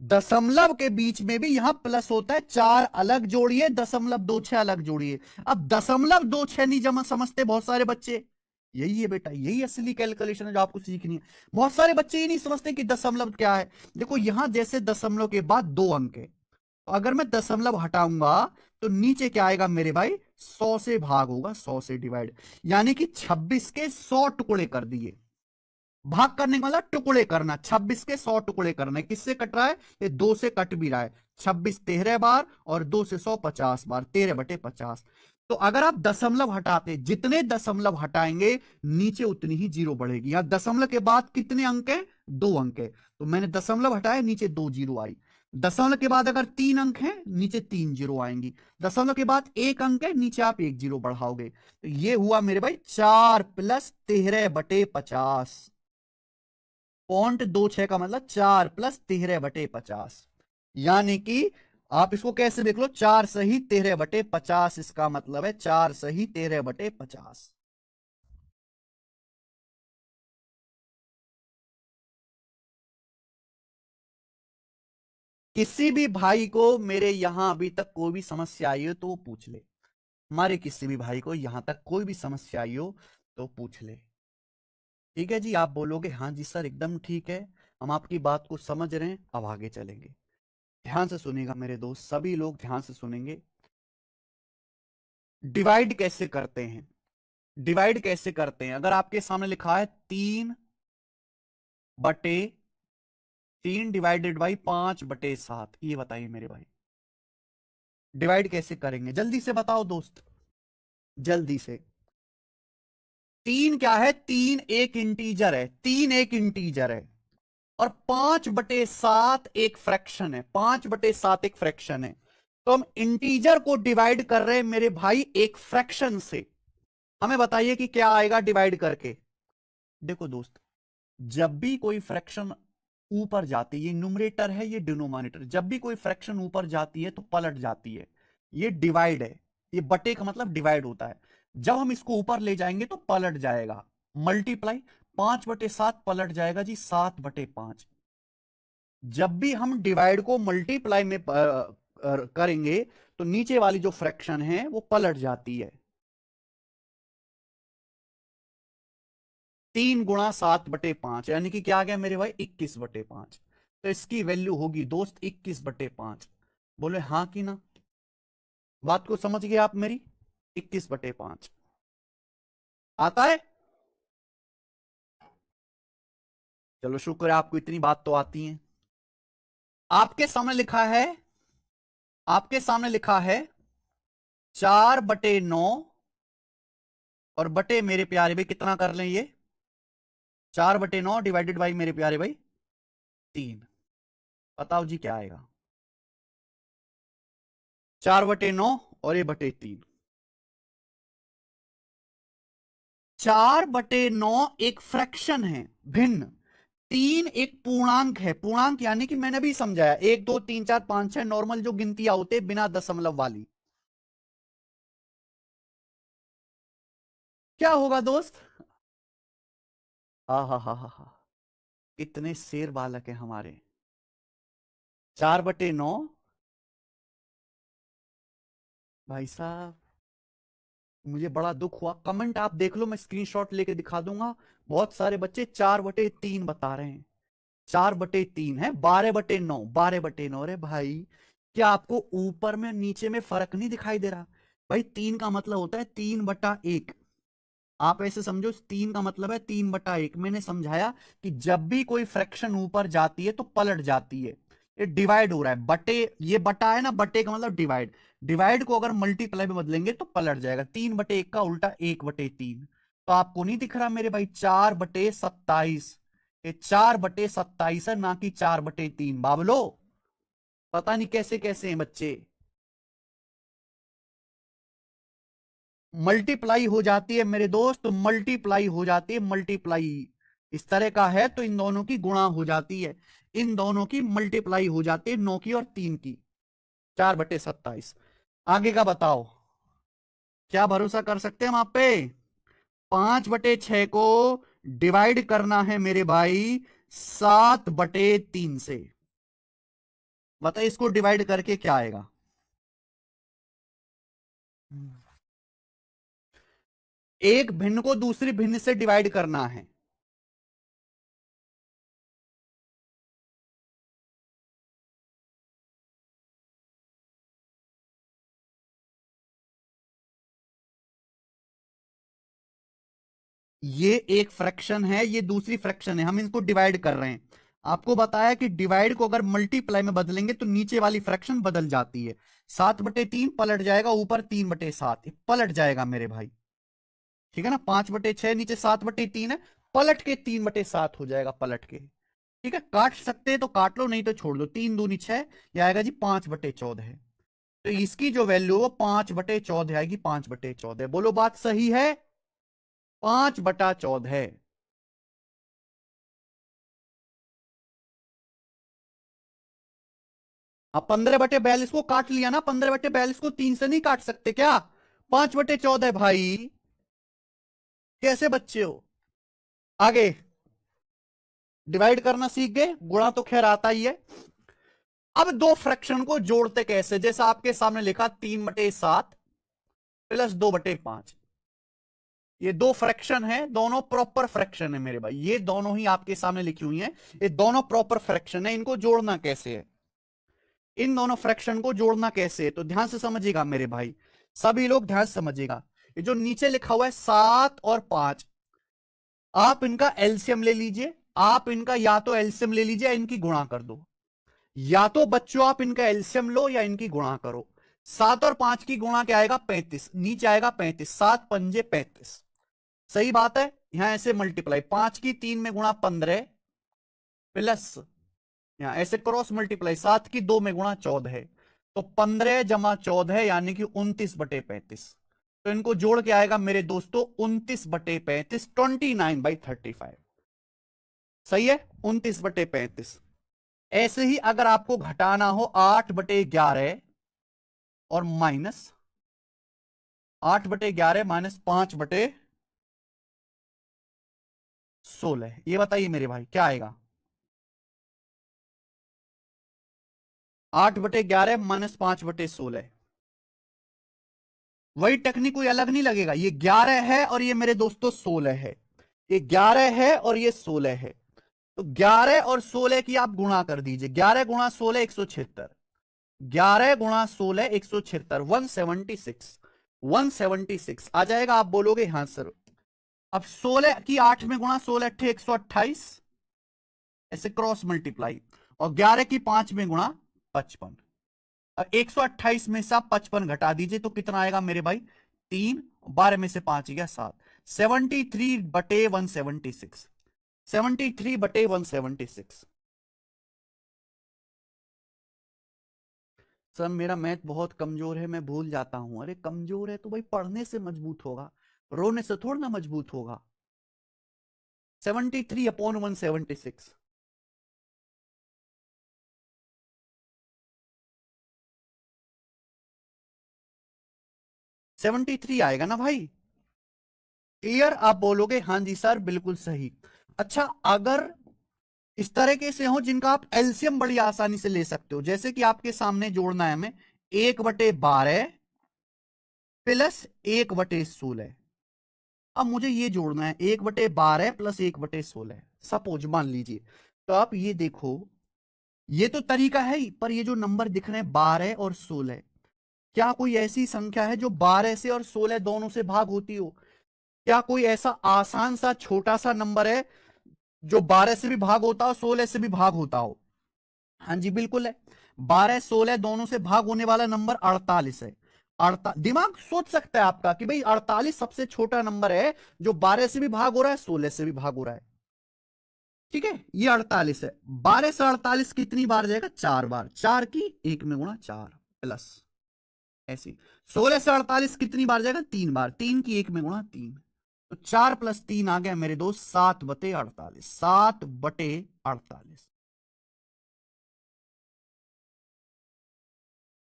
दशमलव के बीच में भी यहां प्लस होता है, 4 अलग जोड़िए, 0.26 अलग जोड़िए। अब 0.26 नहीं जमा समझते बहुत सारे बच्चे। यही है बेटा, यही असली कैलकुलेशन है जो आपको सीखनी है। बहुत सारे बच्चे ये नहीं समझते कि दशमलव क्या है। देखो यहां जैसे दशमलव के बाद 2 अंक है, तो अगर मैं दशमलव हटाऊंगा तो नीचे क्या आएगा मेरे भाई? 100 से भाग होगा, 100 से डिवाइड, यानी कि 26 के 100 टुकड़े कर दिए। भाग करने का मतलब टुकड़े करना, 26 के 100 टुकड़े करना। किससे कट रहा है? ये 2 से कट भी रहा है। 26 13 बार और 2 से 100 50 बार, 13/50। तो अगर आप दशमलव हटाते, जितने दशमलव हटाएंगे नीचे उतनी ही जीरो बढ़ेगी। यहां दशमलव के बाद कितने अंक है? 2 अंक है, तो मैंने दशमलव हटाया, नीचे 2 जीरो आई। दशमलव के बाद अगर 3 अंक है, नीचे 3 जीरो आएंगी। दशमलव के बाद 1 अंक है, नीचे आप 1 जीरो बढ़ाओगे। तो ये हुआ मेरे भाई 4 + 13/50। 0.26 का मतलब 4 + 13/50, यानी कि आप इसको कैसे देख लो, 4 सही 13/50, इसका मतलब है 4 सही 13/50। किसी भी भाई को मेरे यहां अभी तक कोई भी समस्या आई हो तो वो पूछ ले। हमारे किसी भी भाई को यहां तक कोई भी समस्या आई हो तो पूछ ले। ठीक है जी? आप बोलोगे हाँ जी सर एकदम ठीक है, हम आपकी बात को समझ रहे हैं, अब आगे चलेंगे। ध्यान से सुनिएगा मेरे दोस्त, सभी लोग ध्यान से सुनेंगे। डिवाइड कैसे करते हैं? डिवाइड कैसे करते हैं? अगर आपके सामने लिखा है 3/3 ÷ 5/7, ये बताइए मेरे भाई, डिवाइड कैसे करेंगे? जल्दी से बताओ दोस्त, जल्दी से। 3 क्या है? 3 एक इंटीजर है, 3 एक इंटीजर है, और 5/7 एक फ्रैक्शन है, 5/7 एक फ्रैक्शन है। तो हम इंटीजर को डिवाइड कर रहे हैं मेरे भाई एक फ्रैक्शन से। हमें बताइए कि क्या आएगा डिवाइड करके। देखो दोस्त, जब भी कोई फ्रैक्शन ऊपर जाती है, ये न्यूमरेटर है ये डिनोमिनेटर, जब भी कोई फ्रैक्शन ऊपर जाती है तो पलट जाती है। ये डिवाइड है, ये बटे का मतलब डिवाइड होता है। जब हम इसको ऊपर ले जाएंगे तो पलट जाएगा, मल्टीप्लाई। 5/7 पलट जाएगा जी 7/5। जब भी हम डिवाइड को मल्टीप्लाई में करेंगे तो नीचे वाली जो फ्रैक्शन है वो पलट जाती है। 3 × 7/5 यानी कि क्या आ गया मेरे भाई? 21/5। तो इसकी वैल्यू होगी दोस्त 21/5। बोले हाँ कि ना? बात को समझ गए आप मेरी? 21/5 आता है। चलो शुक्र है, आपको इतनी बात तो आती है। आपके सामने लिखा है, आपके सामने लिखा है 4/9, और बटे मेरे प्यारे भाई कितना कर लें ये? 4/9 डिवाइडेड बाई मेरे प्यारे भाई 3। बताओ जी क्या आएगा? 4/9 और ये बटे 3। 4/9 एक फ्रैक्शन है, भिन्न। 3 एक पूर्णांक है, पूर्णांक यानी कि मैंने भी समझाया 1 2 3 4 5 6 नॉर्मल जो गिनतियां होते बिना दशमलव वाली। क्या होगा दोस्त? हा, कितने शेर बालक है हमारे। 4/9 भाई साहब, मुझे बड़ा दुख हुआ। कमेंट आप देख लो, मैं स्क्रीनशॉट लेके दिखा दूंगा। बहुत सारे बच्चे 4/3 बता रहे हैं। 4/3 है, 12/9, 12/9। अरे भाई, क्या आपको ऊपर में नीचे में फर्क नहीं दिखाई दे रहा? भाई 3 का मतलब होता है 3/1। आप ऐसे समझो, 3 का मतलब है 3/1। मैंने समझाया कि जब भी कोई फ्रैक्शन ऊपर जाती है तो पलट जाती है, ये डिवाइड हो रहा है। बटे, ये बटा है ना, बटे का मतलब डिवाइड। डिवाइड को अगर मल्टीप्लाई में बदलेंगे तो पलट जाएगा। 3/1 का उल्टा 1/3। तो आपको नहीं दिख रहा मेरे भाई? 4/27। ये 4/27 है, ना कि 4/3। बाबलो, पता नहीं कैसे कैसे हैं बच्चे। मल्टीप्लाई हो जाती है मेरे दोस्त, मल्टीप्लाई हो जाती है, मल्टीप्लाई। इस तरह का है तो इन दोनों की गुणा हो जाती है, इन दोनों की मल्टीप्लाई हो जाती है, 9 की और 3 की। 4/27। आगे का बताओ, क्या भरोसा कर सकते हैं हम आप पे? 5/6 को डिवाइड करना है मेरे भाई 7/3 से। बताइए इसको डिवाइड करके क्या आएगा? एक भिन्न को दूसरी भिन्न से डिवाइड करना है। ये एक फ्रैक्शन है, ये दूसरी फ्रैक्शन है, हम इनको डिवाइड कर रहे हैं। आपको बताया कि डिवाइड को अगर मल्टीप्लाई में बदलेंगे तो नीचे वाली फ्रैक्शन बदल जाती है। 7/3 पलट जाएगा, ऊपर 3/7 पलट जाएगा मेरे भाई। ठीक है ना? 5/6 नीचे 7/3 है, पलट के 3/7 हो जाएगा, पलट के। ठीक है, काट सकते हैं तो काट लो, नहीं तो छोड़ दो। 3×2 = 6, यह आएगा जी 5/14। तो इसकी जो वैल्यू है वो 5/14 आएगी, 5/14। बोलो बात सही है? 5/14। अब 15/42 को काट लिया ना, 15/42 को 3 से नहीं काट सकते क्या? 5/14 भाई। कैसे बच्चे हो? आगे डिवाइड करना सीख गए, गुणा तो खैर आता ही है। अब दो फ्रैक्शन को जोड़ते कैसे? जैसा आपके सामने लिखा, 3/7 प्लस 2/5। ये दो फ्रैक्शन है, दोनों प्रॉपर फ्रैक्शन है मेरे भाई, ये दोनों ही आपके सामने लिखी हुई है। ये दोनों प्रॉपर फ्रैक्शन है, इनको जोड़ना कैसे है? इन दोनों फ्रैक्शन को जोड़ना कैसे है, तो ध्यान से समझिएगा मेरे भाई, सभी लोग ध्यान से समझिएगा। ये जो नीचे लिखा हुआ है 7 और 5, आप इनका एलसीएम ले लीजिए। आप इनका या तो एलसीएम ले लीजिए या इनकी गुणा कर दो। या तो बच्चों आप इनका एलसीएम लो या इनकी गुणा करो। 7 और 5 की गुणा क्या आएगा? 35। नीचे आएगा 35, 7×5 = 35। सही बात है। यहां ऐसे मल्टीप्लाई, 5 की 3 में गुणा 15 प्लस, यहां ऐसे क्रॉस मल्टीप्लाई, 7 की 2 में गुणा 14 है। तो 15 + 14 यानी कि 29/35। तो इनको जोड़ के आएगा मेरे दोस्तों 29/35, 29/35। सही है, 29/35। ऐसे ही अगर आपको घटाना हो 8/11 और माइनस, 8/11 -5/16, ये बताइए मेरे भाई क्या आएगा? 8/11 -5/16। वही टेक्निक, कोई अलग नहीं लगेगा। ये 11 है और ये मेरे दोस्तों 16 है। ये 11 है और ये 16 है। तो 11 और 16 की आप गुणा कर दीजिए। 11 × 16 176। 11 × 16 176, 176। 176 आ जाएगा। आप बोलोगे हाँ सर। अब 16 की 8 में गुणा, 16×8 = 128, ऐसे क्रॉस मल्टीप्लाई। और 11 की 5 में गुणा, 55। 128 में से आप 55 घटा दीजिए तो कितना आएगा मेरे भाई? 3। 12 में से 5 गया 7। 73/176। 73/176। सर मेरा मैथ बहुत कमजोर है, मैं भूल जाता हूं। अरे कमजोर है तो भाई पढ़ने से मजबूत होगा, रोने से थोड़ा ना मजबूत होगा। 73/176। 73 आएगा ना भाई? क्लियर? आप बोलोगे हाँ जी सर बिल्कुल सही। अच्छा, अगर इस तरीके से हो जिनका आप एलसीएम बड़ी आसानी से ले सकते हो, जैसे कि आपके सामने जोड़ना है हमें 1/12 प्लस 1/16। अब मुझे ये जोड़ना है 1/12 प्लस 1/16। सपोज मान लीजिए तो आप ये देखो, ये तो तरीका है ही, पर ये जो नंबर दिख रहे हैं 12 और 16, क्या कोई ऐसी संख्या है जो 12 से और 16 दोनों से भाग होती हो? क्या कोई ऐसा आसान सा छोटा सा नंबर है जो 12 से भी भाग होता हो, 16 से भी भाग होता हो? हाँ जी बिल्कुल है। 12 16 दोनों से भाग होने वाला नंबर 48 है। दिमाग सोच सकता है आपका कि भाई 48 सबसे छोटा नंबर है जो 12 से भी भाग हो रहा है, 16 से भी भाग हो रहा है। ठीक है, ये 48 है। 12 से 48 कितनी बार जाएगा? 4 बार। 4 की 1 में गुणा 4 प्लस ऐसी। 16 से 48 कितनी बार जाएगा? 3 बार। 3 की 1 में गुणा 3। तो 4 प्लस 3 आ गया मेरे दोस्त 7/48। 7/48।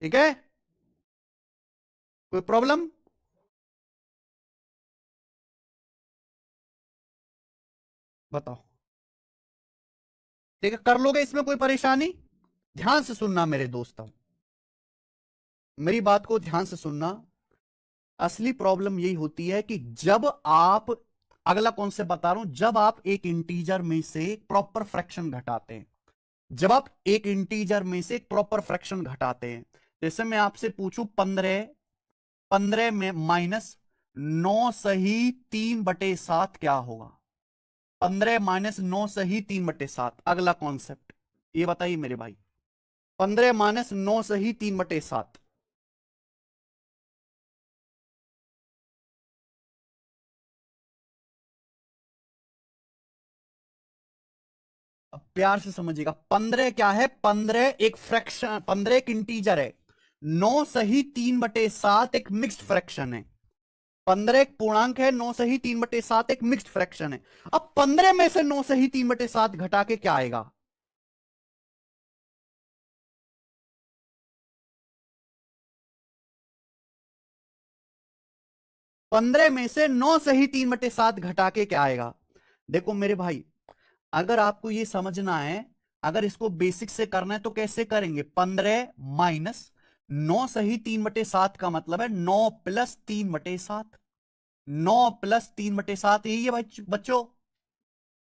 ठीक है, कोई प्रॉब्लम? बताओ। ठीक है, कर लोगे, इसमें कोई परेशानी? ध्यान से सुनना मेरे दोस्तों, मेरी बात को ध्यान से सुनना। असली प्रॉब्लम यही होती है कि जब आप, अगला कॉन्सेप्ट बता रहा हूं, जब आप एक इंटीजर में से प्रॉपर फ्रैक्शन घटाते हैं, जब आप एक इंटीजर में से प्रॉपर फ्रैक्शन घटाते हैं, जैसे मैं आपसे पूछूं 15, 15 में माइनस 9 सही 3/7 क्या होगा? 15 माइनस 9 सही 3/7, अगला कॉन्सेप्ट ये बताइए मेरे भाई। 15 माइनस 9 सही 3/7। अब प्यार से समझिएगा, 15 क्या है? 15 एक फ्रैक्शन, 15 एक इंटीजर है। 9 सही 3/7 एक मिक्स्ड फ्रैक्शन है। 15 एक पूर्णांक है, 9 सही 3/7 एक मिक्स्ड फ्रैक्शन है। अब 15 में से 9 सही 3/7 घटा के क्या आएगा? 15 में से 9 सही 3/7 घटा के क्या आएगा? देखो मेरे भाई, अगर आपको ये समझना है, अगर इसको बेसिक से करना है तो कैसे करेंगे? 15 माइनस 9 सही 3/7 का मतलब है 9 प्लस 3/7। 9 प्लस 3/7 यही है भाई बच्चों।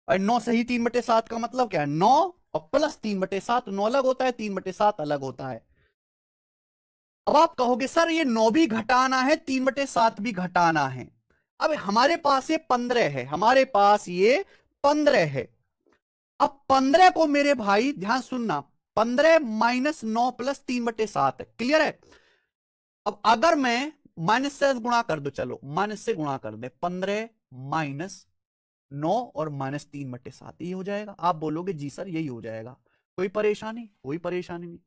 और 9 सही 3/7 का मतलब क्या है? 9 और प्लस 3/7। 9 अलग होता है, 3/7 अलग होता है। अब आप कहोगे सर ये 9 भी घटाना है, 3/7 भी घटाना है। अब हमारे पास ये 15 है, हमारे पास ये 15 है। अब 15 को मेरे भाई ध्यान सुनना, 15 माइनस 9 प्लस 3/7 है, क्लियर है? अब अगर मैं माइनस से गुणा कर दो, चलो माइनस से गुणा कर दे, 15 माइनस 9 और माइनस 3/7 ये हो जाएगा। आप बोलोगे जी सर यही हो जाएगा, कोई परेशानी? कोई परेशानी नहीं।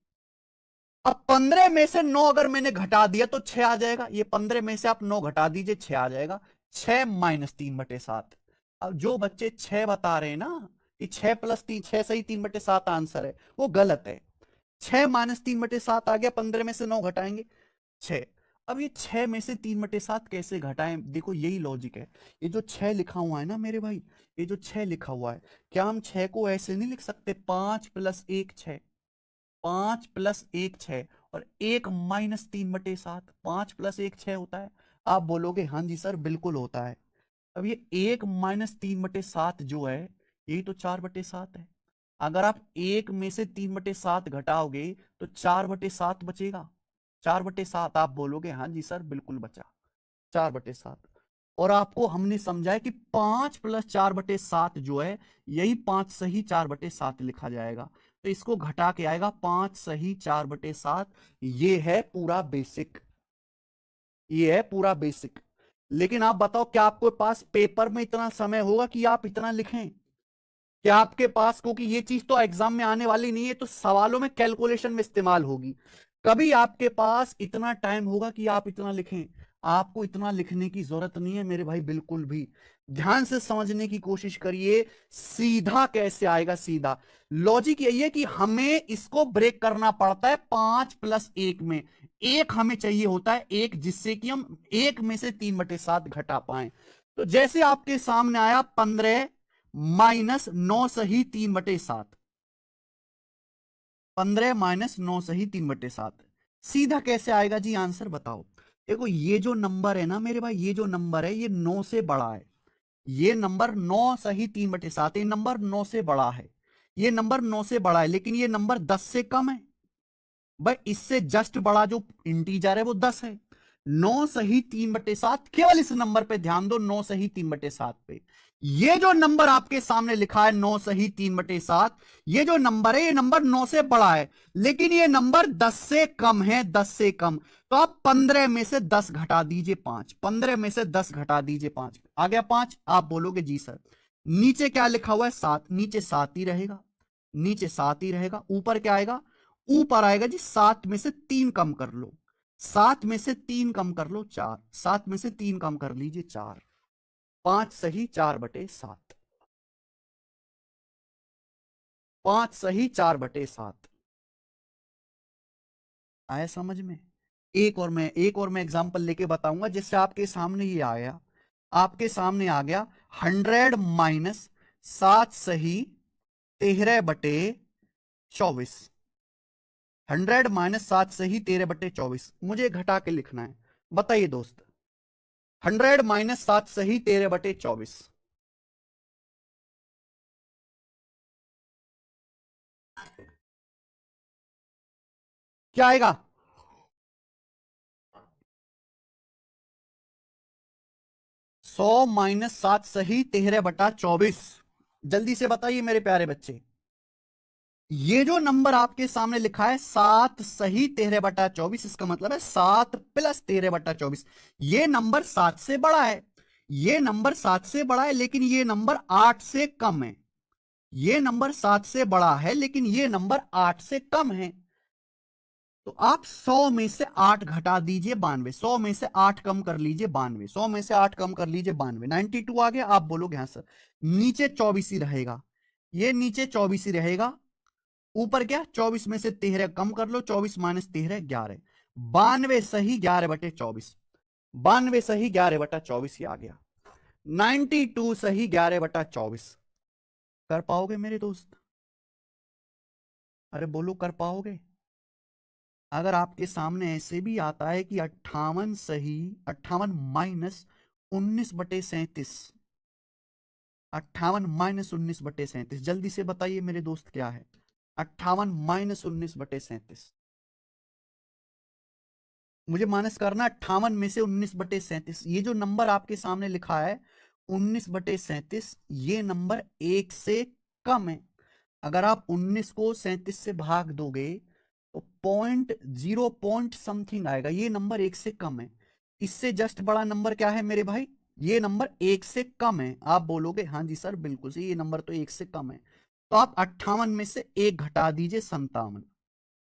अब 15 में से 9 अगर मैंने घटा दिया तो 6 आ जाएगा। ये 15 में से आप 9 घटा दीजिए, 6 आ जाएगा। 6 माइनस 3/7। अब जो बच्चे 6 बता रहे हैं ना कि 6 प्लस 3, 6 सही 3/7 आंसर है, वो गलत है। 6 माइनस 3/7 आ गया, 15 में से 9 घटाएंगे 6। अब ये 6 में से 3/7 कैसे घटाएं? देखो यही लॉजिक है। ये जो 6 लिखा हुआ है ना मेरे भाई, ये जो 6 लिखा हुआ है, क्या हम 6 को ऐसे नहीं लिख सकते? 5 प्लस 1 6। 5 प्लस 1 6 और 1 माइनस 3/7। 5 प्लस 1 6 होता है। आप बोलोगे हाँ जी सर बिल्कुल होता है। अब ये 1 माइनस 3/7 जो है, यही तो 4/7 है। अगर आप 1 में से 3/7 घटाओगे तो 4/7 बचेगा। 4/7 आप बोलोगे हाँ जी सर बिल्कुल बचा। 4/7। और आपको हमने समझाया कि 5 प्लस 4/7 जो है, यही 5 सही 4/7 लिखा जाएगा। तो इसको घटा के आएगा 5 सही 4/7। ये है पूरा बेसिक, ये है पूरा बेसिक। लेकिन आप बताओ, क्या आपके पास पेपर में इतना समय होगा कि आप इतना लिखें? क्या आपके पास, क्योंकि ये चीज तो एग्जाम में आने वाली नहीं है, तो सवालों में कैलकुलेशन में इस्तेमाल होगी। कभी आपके पास इतना टाइम होगा कि आप इतना लिखें? आपको इतना लिखने की जरूरत नहीं है मेरे भाई, बिल्कुल भी। ध्यान से समझने की कोशिश करिए, सीधा कैसे आएगा? सीधा लॉजिक यही है कि हमें इसको ब्रेक करना पड़ता है 5 प्लस 1 में। एक हमें चाहिए होता है, एक, जिससे कि हम 1 में से 3/7 घटा पाए। तो जैसे आपके सामने आया 15 माइनस 9 सही 3/7। 15 माइनस 9 सही 3/7 सीधा कैसे आएगा जी? आंसर बताओ। देखो ये जो नंबर है ना मेरे भाई, ये जो नंबर है ये 9 से बड़ा है। ये नंबर 9 सही 3/7, ये नंबर 9 से बड़ा है। ये नंबर 9 से बड़ा है, लेकिन ये नंबर 10 से कम है। भाई इससे जस्ट बड़ा जो इंटीजर है वो 10 है। 9 सही 3/7, केवल इस नंबर पे ध्यान दो, 9 सही 3/7 पे। ये जो नंबर आपके सामने लिखा है 9 सही 3/7, ये जो नंबर है ये नंबर 9 से बड़ा है, लेकिन ये नंबर 10 से कम है, 10 से कम। तो आप 15 में से 10 घटा दीजिए 5, 15 में से 10 घटा दीजिए 5, आ गया 5। आप बोलोगे जी सर। नीचे क्या लिखा हुआ है 7, नीचे 7 ही रहेगा, नीचे 7 ही रहेगा। ऊपर क्या आएगा, ऊपर आएगा जी 7 में से 3 कम कर लो, 7 में से 3 कम कर लो 4, 7 में से 3 कम कर लीजिए 4, 5 सही 4/7, 5 सही 4/7। आया समझ में? एक और मैं एग्जांपल लेके बताऊंगा जिससे आपके सामने ये आया, आपके सामने आ गया 100 माइनस 7 सही 13/24। 100 - 7 सही 13/24, मुझे घटा के लिखना है। बताइए दोस्त, 100 - 7 सही 13/24 क्या आएगा? 100 - 7 सही 13/24। जल्दी से बताइए मेरे प्यारे बच्चे, ये जो नंबर आपके सामने लिखा है 7 सही 13/24, इसका मतलब है 7 प्लस 13/24। ये नंबर 7 से बड़ा है, ये नंबर 7 से बड़ा है, लेकिन ये नंबर 8 से कम है। ये नंबर 7 से बड़ा है, लेकिन ये नंबर 8 से कम है। तो आप 100 में से 8 घटा दीजिए 92, 100 में से 8 कम कर लीजिए 92, 100 में से 8 कम कर लीजिए 92, 92 आ गया। आप बोलोगे हाँ सर। नीचे 24 ही रहेगा, ये नीचे 24 ही रहेगा। ऊपर क्या, 24 में से 13 कम कर लो, 24 - 13 11, 92 सही 11/24, 92 सही 11/24 ही आ गया। 92 सही 11/24। कर पाओगे मेरे दोस्त? अरे बोलो, कर पाओगे? अगर आपके सामने ऐसे भी आता है कि 58 सही 58 माइनस 19/37, 58 - 19/37, जल्दी से बताइए मेरे दोस्त क्या है? 58 - 19/37, मुझे माइनस करना। 58 में से 19/37, ये जो नंबर आपके सामने लिखा है 19/37, ये नंबर 1 से कम है। अगर आप 19 को 37 से भाग दोगे तो पॉइंट समथिंग आएगा, ये नंबर 1 से कम है। इससे जस्ट बड़ा नंबर क्या है मेरे भाई? ये नंबर 1 से कम है। आप बोलोगे हाँ जी सर बिल्कुल सही, ये नंबर तो 1 से कम है। तो आप 58 में से 1 घटा दीजिए 57,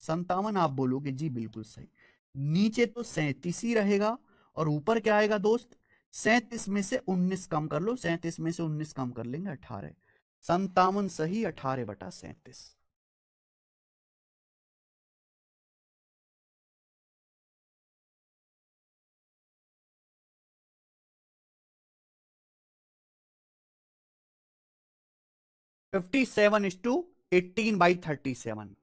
57 आप बोलोगे जी बिल्कुल सही। नीचे तो 37 ही रहेगा, और ऊपर क्या आएगा दोस्त? 37 में से 19 कम कर लो, 37 में से 19 कम कर लेंगे 18, 57 सही 18/37। 57:18/37।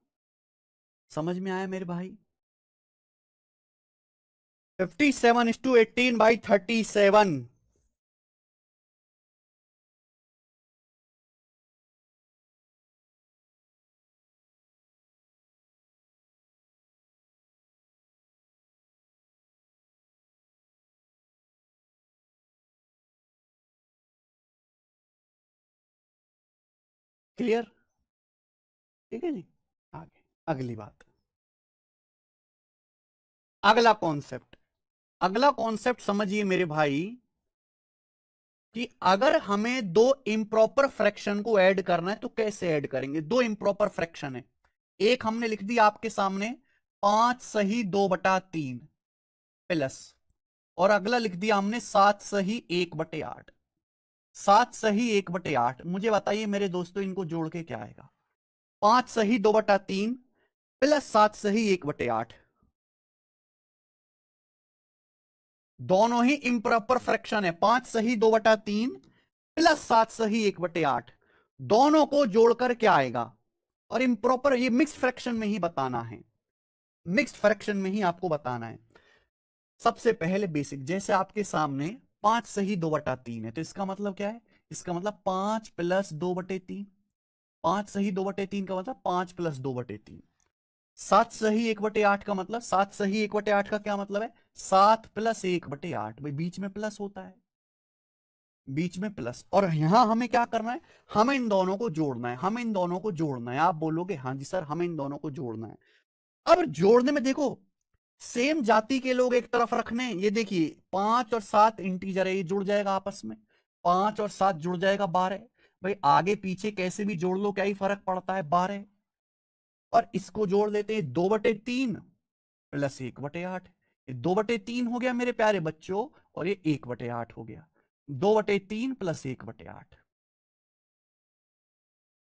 समझ में आया मेरे भाई? 57:18/37। क्लियर? ठीक है जी। आगे अगली बात, अगला कॉन्सेप्ट, अगला कॉन्सेप्ट समझिए मेरे भाई, कि अगर हमें दो इम्प्रॉपर फ्रैक्शन को ऐड करना है तो कैसे ऐड करेंगे? दो इम्प्रॉपर फ्रैक्शन है, एक हमने लिख दिया आपके सामने 5 सही 2/3 प्लस, और अगला लिख दिया हमने 7 सही 1/8, 7 सही 1/8। मुझे बताइए मेरे दोस्तों, इनको जोड़ के क्या आएगा? 5 सही 2/3 प्लस 7 सही 1/8, दोनों ही इम्प्रॉपर फ्रैक्शन है। 5 सही 2/3 प्लस 7 सही 1/8, दोनों को जोड़कर क्या आएगा? और इम्प्रॉपर, ये मिक्स फ्रैक्शन में ही बताना है, मिक्स्ड फ्रैक्शन में ही आपको बताना है। सबसे पहले बेसिक, जैसे आपके सामने 5 सही 2/3 है, तो इसका मतलब क्या है? इसका मतलब 5 प्लस 2/3, 5 सही 2/3 का मतलब 5 + 2/3। 7 सही 1/8 का मतलब 7 सही 1/8 का क्या मतलब है? 7 + 1/8। भाई बीच में प्लस होता है, बीच में प्लस। और यहां हमें क्या करना है? हमें इन दोनों को जोड़ना है, हमें इन दोनों को जोड़ना है। आप बोलोगे हाँ जी सर हमें इन दोनों को जोड़ना है। अब जोड़ने में देखो, सेम जाति के लोग एक तरफ रखने, ये देखिए 5 और 7 इंटीजर है, ये जुड़ जाएगा आपस में, 5 और 7 जुड़ जाएगा 12। भाई आगे पीछे कैसे भी जोड़ लो क्या ही फर्क पड़ता है, 12। और इसको जोड़ देते हैं 2/3 + 1/8। ये 2/3 हो गया मेरे प्यारे बच्चों, और ये 1/8 हो गया। 2/3 + 1/8।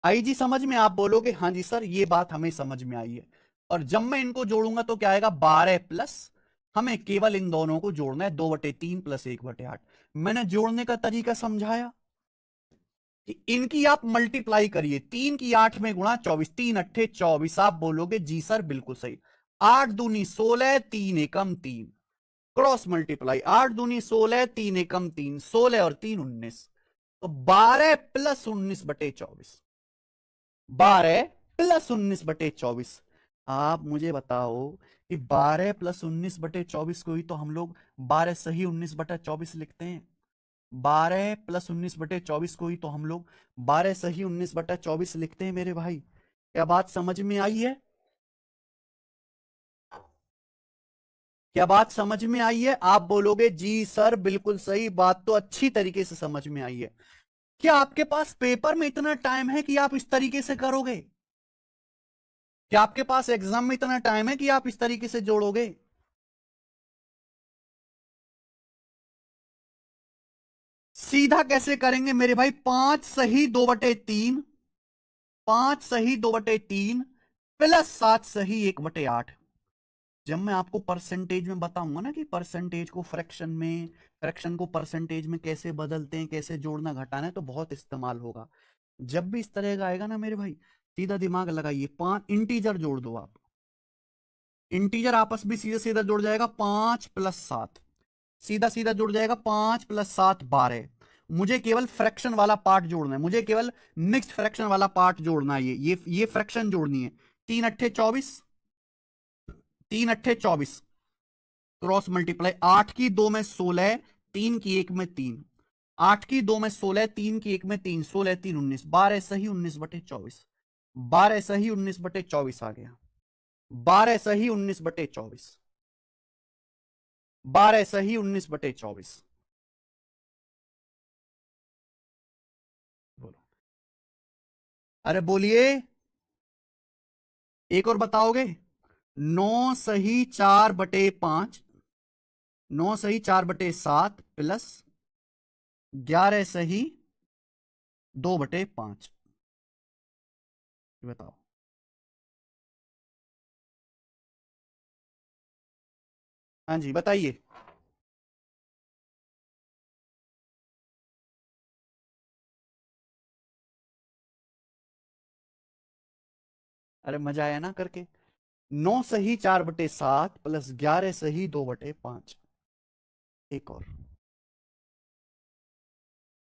आई जी समझ में? आप बोलोगे हाँ जी सर ये बात हमें समझ में आई है। और जब मैं इनको जोड़ूंगा तो क्या आएगा? 12 प्लस, हमें केवल इन दोनों को जोड़ना है, 2/3 + 1/8। मैंने जोड़ने का तरीका समझाया कि इनकी आप मल्टीप्लाई करिए, 3 की 8 में गुणा 24, 3 अट्ठे 24। आप बोलोगे जी सर बिल्कुल सही। 8 दूनी 16, 3 एकम 3, क्रॉस मल्टीप्लाई, 8 दूनी 16, 3 एकम 3, 16 और 3 19। तो 12 + 19/24, 12 + 19/24। आप मुझे बताओ कि 12 + 19/24 को ही तो हम लोग 12 सही 19/24 लिखते हैं। 12 + 19/24 को ही तो हम लोग 12 सही 19/24 लिखते हैं मेरे भाई। क्या बात समझ में आई है? क्या बात समझ में आई है? आप बोलोगे जी सर बिल्कुल सही, बात तो अच्छी तरीके से समझ में आई है। क्या आपके पास पेपर में इतना टाइम है कि आप इस तरीके से करोगे? क्या आपके पास एग्जाम में इतना टाइम है कि आप इस तरीके से जोड़ोगे? सीधा कैसे करेंगे मेरे भाई? 5 सही 2/3, 5 सही 2/3 + 7 सही 1/8। जब मैं आपको परसेंटेज में बताऊंगा ना कि परसेंटेज को फ्रैक्शन में, फ्रैक्शन को परसेंटेज में कैसे बदलते हैं, कैसे जोड़ना घटाना है, तो बहुत इस्तेमाल होगा। जब भी इस तरह का आएगा ना मेरे भाई, सीधा दिमाग लगाइए, 5 इंटीजर जोड़ दो आप, इंटीजर आपस में सीधा सीधा जुड़ जाएगा, 5 + 7 सीधा सीधा जुड़ जाएगा, 5 + 7 12। मुझे केवल फ्रैक्शन वाला पार्ट जोड़ना है, मुझे केवल मिक्स्ड फ्रैक्शन वाला पार्ट जोड़ना है, ये फ्रैक्शन जोड़नी है। 3 अट्ठे 24, 3 अट्ठे 24, क्रॉस मल्टीप्लाई, 8 की 2 में 16, 3 की 1 में 3, 8 की 2 में 16, 3 की 1 में 3, 16 3 19, 12 सही 19/24, 12 सही 19/24 आ गया, 12 सही 19/24, 12 सही 19/24। बोलो, अरे बोलिए, एक और बताओगे? 9 सही 4/5, 9 सही 4/7 प्लस 11 सही 2/5। बताओ। हाँ जी बताइए। अरे मजा आया ना करके। 9 सही 4/7 प्लस 11 सही 2/5। एक और,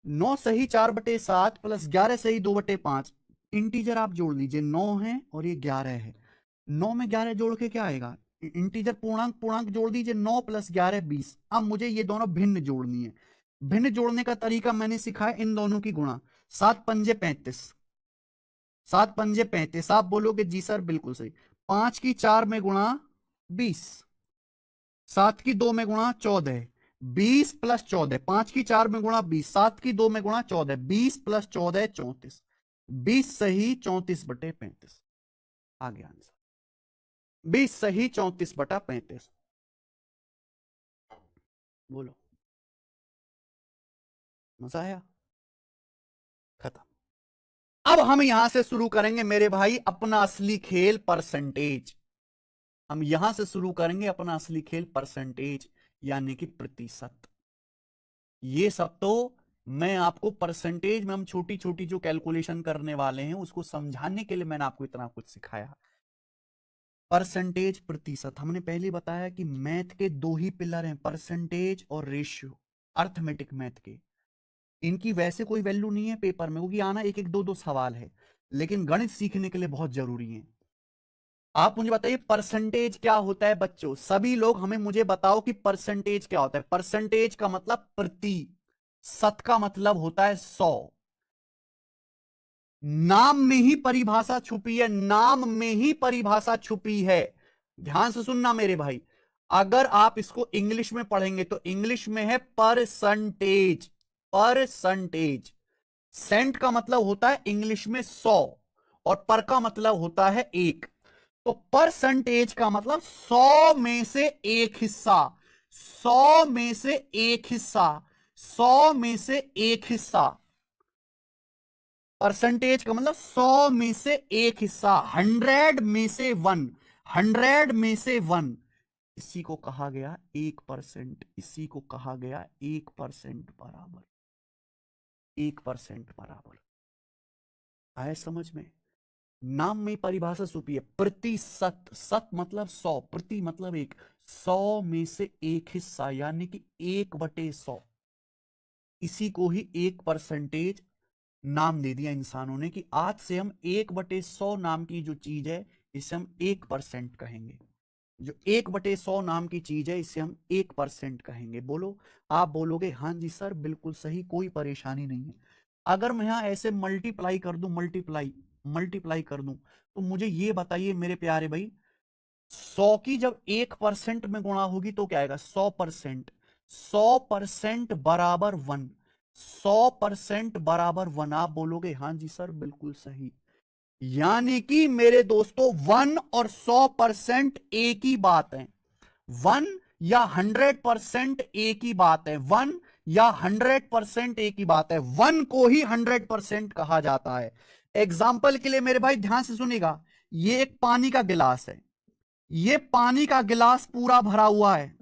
9 सही 4/7 प्लस 11 सही 2/5। इंटीजर आप जोड़ लीजिए, 9 है और ये 11 है। 9 में 11 जोड़ के क्या आएगा? इंटीजर पूर्णांक पूर्णांक जोड़ दीजिए, 9 + 11 20। अब मुझे ये दोनों भिन्न जोड़नी है। भिन्न जोड़ने का तरीका मैंने सिखाया, इन दोनों की गुणा, 7 पंजे 35, 7 पंजे 35। आप बोलोगे जी सर बिल्कुल सही। 5 की 4 में गुणा 20, 7 की 2 में गुणा 14, 20 + 14, 5 की 4 में गुणा 20, 7 की 2 में गुणा 14, 20 + 14 34, 20 सही 34/35 आ गया आंसर। 20 सही 34/35। बोलो, मजा आया? खत्म। अब हम यहां से शुरू करेंगे मेरे भाई अपना असली खेल, परसेंटेज। हम यहां से शुरू करेंगे अपना असली खेल, परसेंटेज, यानी कि प्रतिशत। ये सब तो मैं आपको परसेंटेज में हम छोटी छोटी जो कैलकुलेशन करने वाले हैं उसको समझाने के लिए मैंने आपको इतना कुछ सिखाया। परसेंटेज, प्रतिशत, हमने पहले बताया कि मैथ के दो ही पिलर हैं, परसेंटेज और रेशियो, अर्थमेटिक मैथ के। इनकी वैसे कोई वैल्यू नहीं है पेपर में, क्योंकि आना एक एक दो दो सवाल है। लेकिन गणित सीखने के लिए बहुत जरूरी है। आप मुझे बताइए परसेंटेज क्या होता है बच्चों, सभी लोग हमें मुझे बताओ कि परसेंटेज क्या होता है। परसेंटेज का मतलब प्रति, शत का मतलब होता है 100। नाम में ही परिभाषा छुपी है, नाम में ही परिभाषा छुपी है। ध्यान से सुनना मेरे भाई, अगर आप इसको इंग्लिश में पढ़ेंगे तो इंग्लिश में है परसेंटेज। परसेंटेज, सेंट का मतलब होता है इंग्लिश में 100 और पर का मतलब होता है एक। तो परसेंटेज का मतलब 100 में से एक हिस्सा, 100 में से एक हिस्सा, 100 में से एक हिस्सा। परसेंटेज का मतलब 100 में से एक हिस्सा, 100 में से वन, 100 में से वन। इसी को कहा गया 1%, इसी को कहा गया 1% बराबर, 1% बराबर। आए समझ में? नाम में परिभाषा छुपी है, प्रतिशत, शत मतलब 100, प्रति मतलब एक, 100 में से एक हिस्सा यानी कि 1/100। इसी को ही 1% नाम दे दिया इंसानों ने कि आज से हम 1/100 नाम की जो चीज है इसे हम 1% कहेंगे। जो 1/100 नाम की चीज है इसे हम 1% कहेंगे। बोलो, आप बोलोगे हाँ जी सर बिल्कुल सही, कोई परेशानी नहीं है। अगर मैं यहां ऐसे मल्टीप्लाई कर दूं, मल्टीप्लाई मल्टीप्लाई कर दूं, तो मुझे ये बताइए मेरे प्यारे भाई, 100 की जब 1% में गुणा होगी तो क्या आएगा? 100%। 100% बराबर 1, 100% बराबर 1। आप बोलोगे हाँ जी सर बिल्कुल सही। यानी कि मेरे दोस्तों 1 और 100% एक ही बात है। 1 या 100% एक ही बात है। 1 या 100% एक ही बात है। 1 को ही 100% कहा जाता है। एग्जाम्पल के लिए मेरे भाई ध्यान से सुनिएगा, ये एक पानी का गिलास है, ये पानी का गिलास पूरा भरा हुआ है,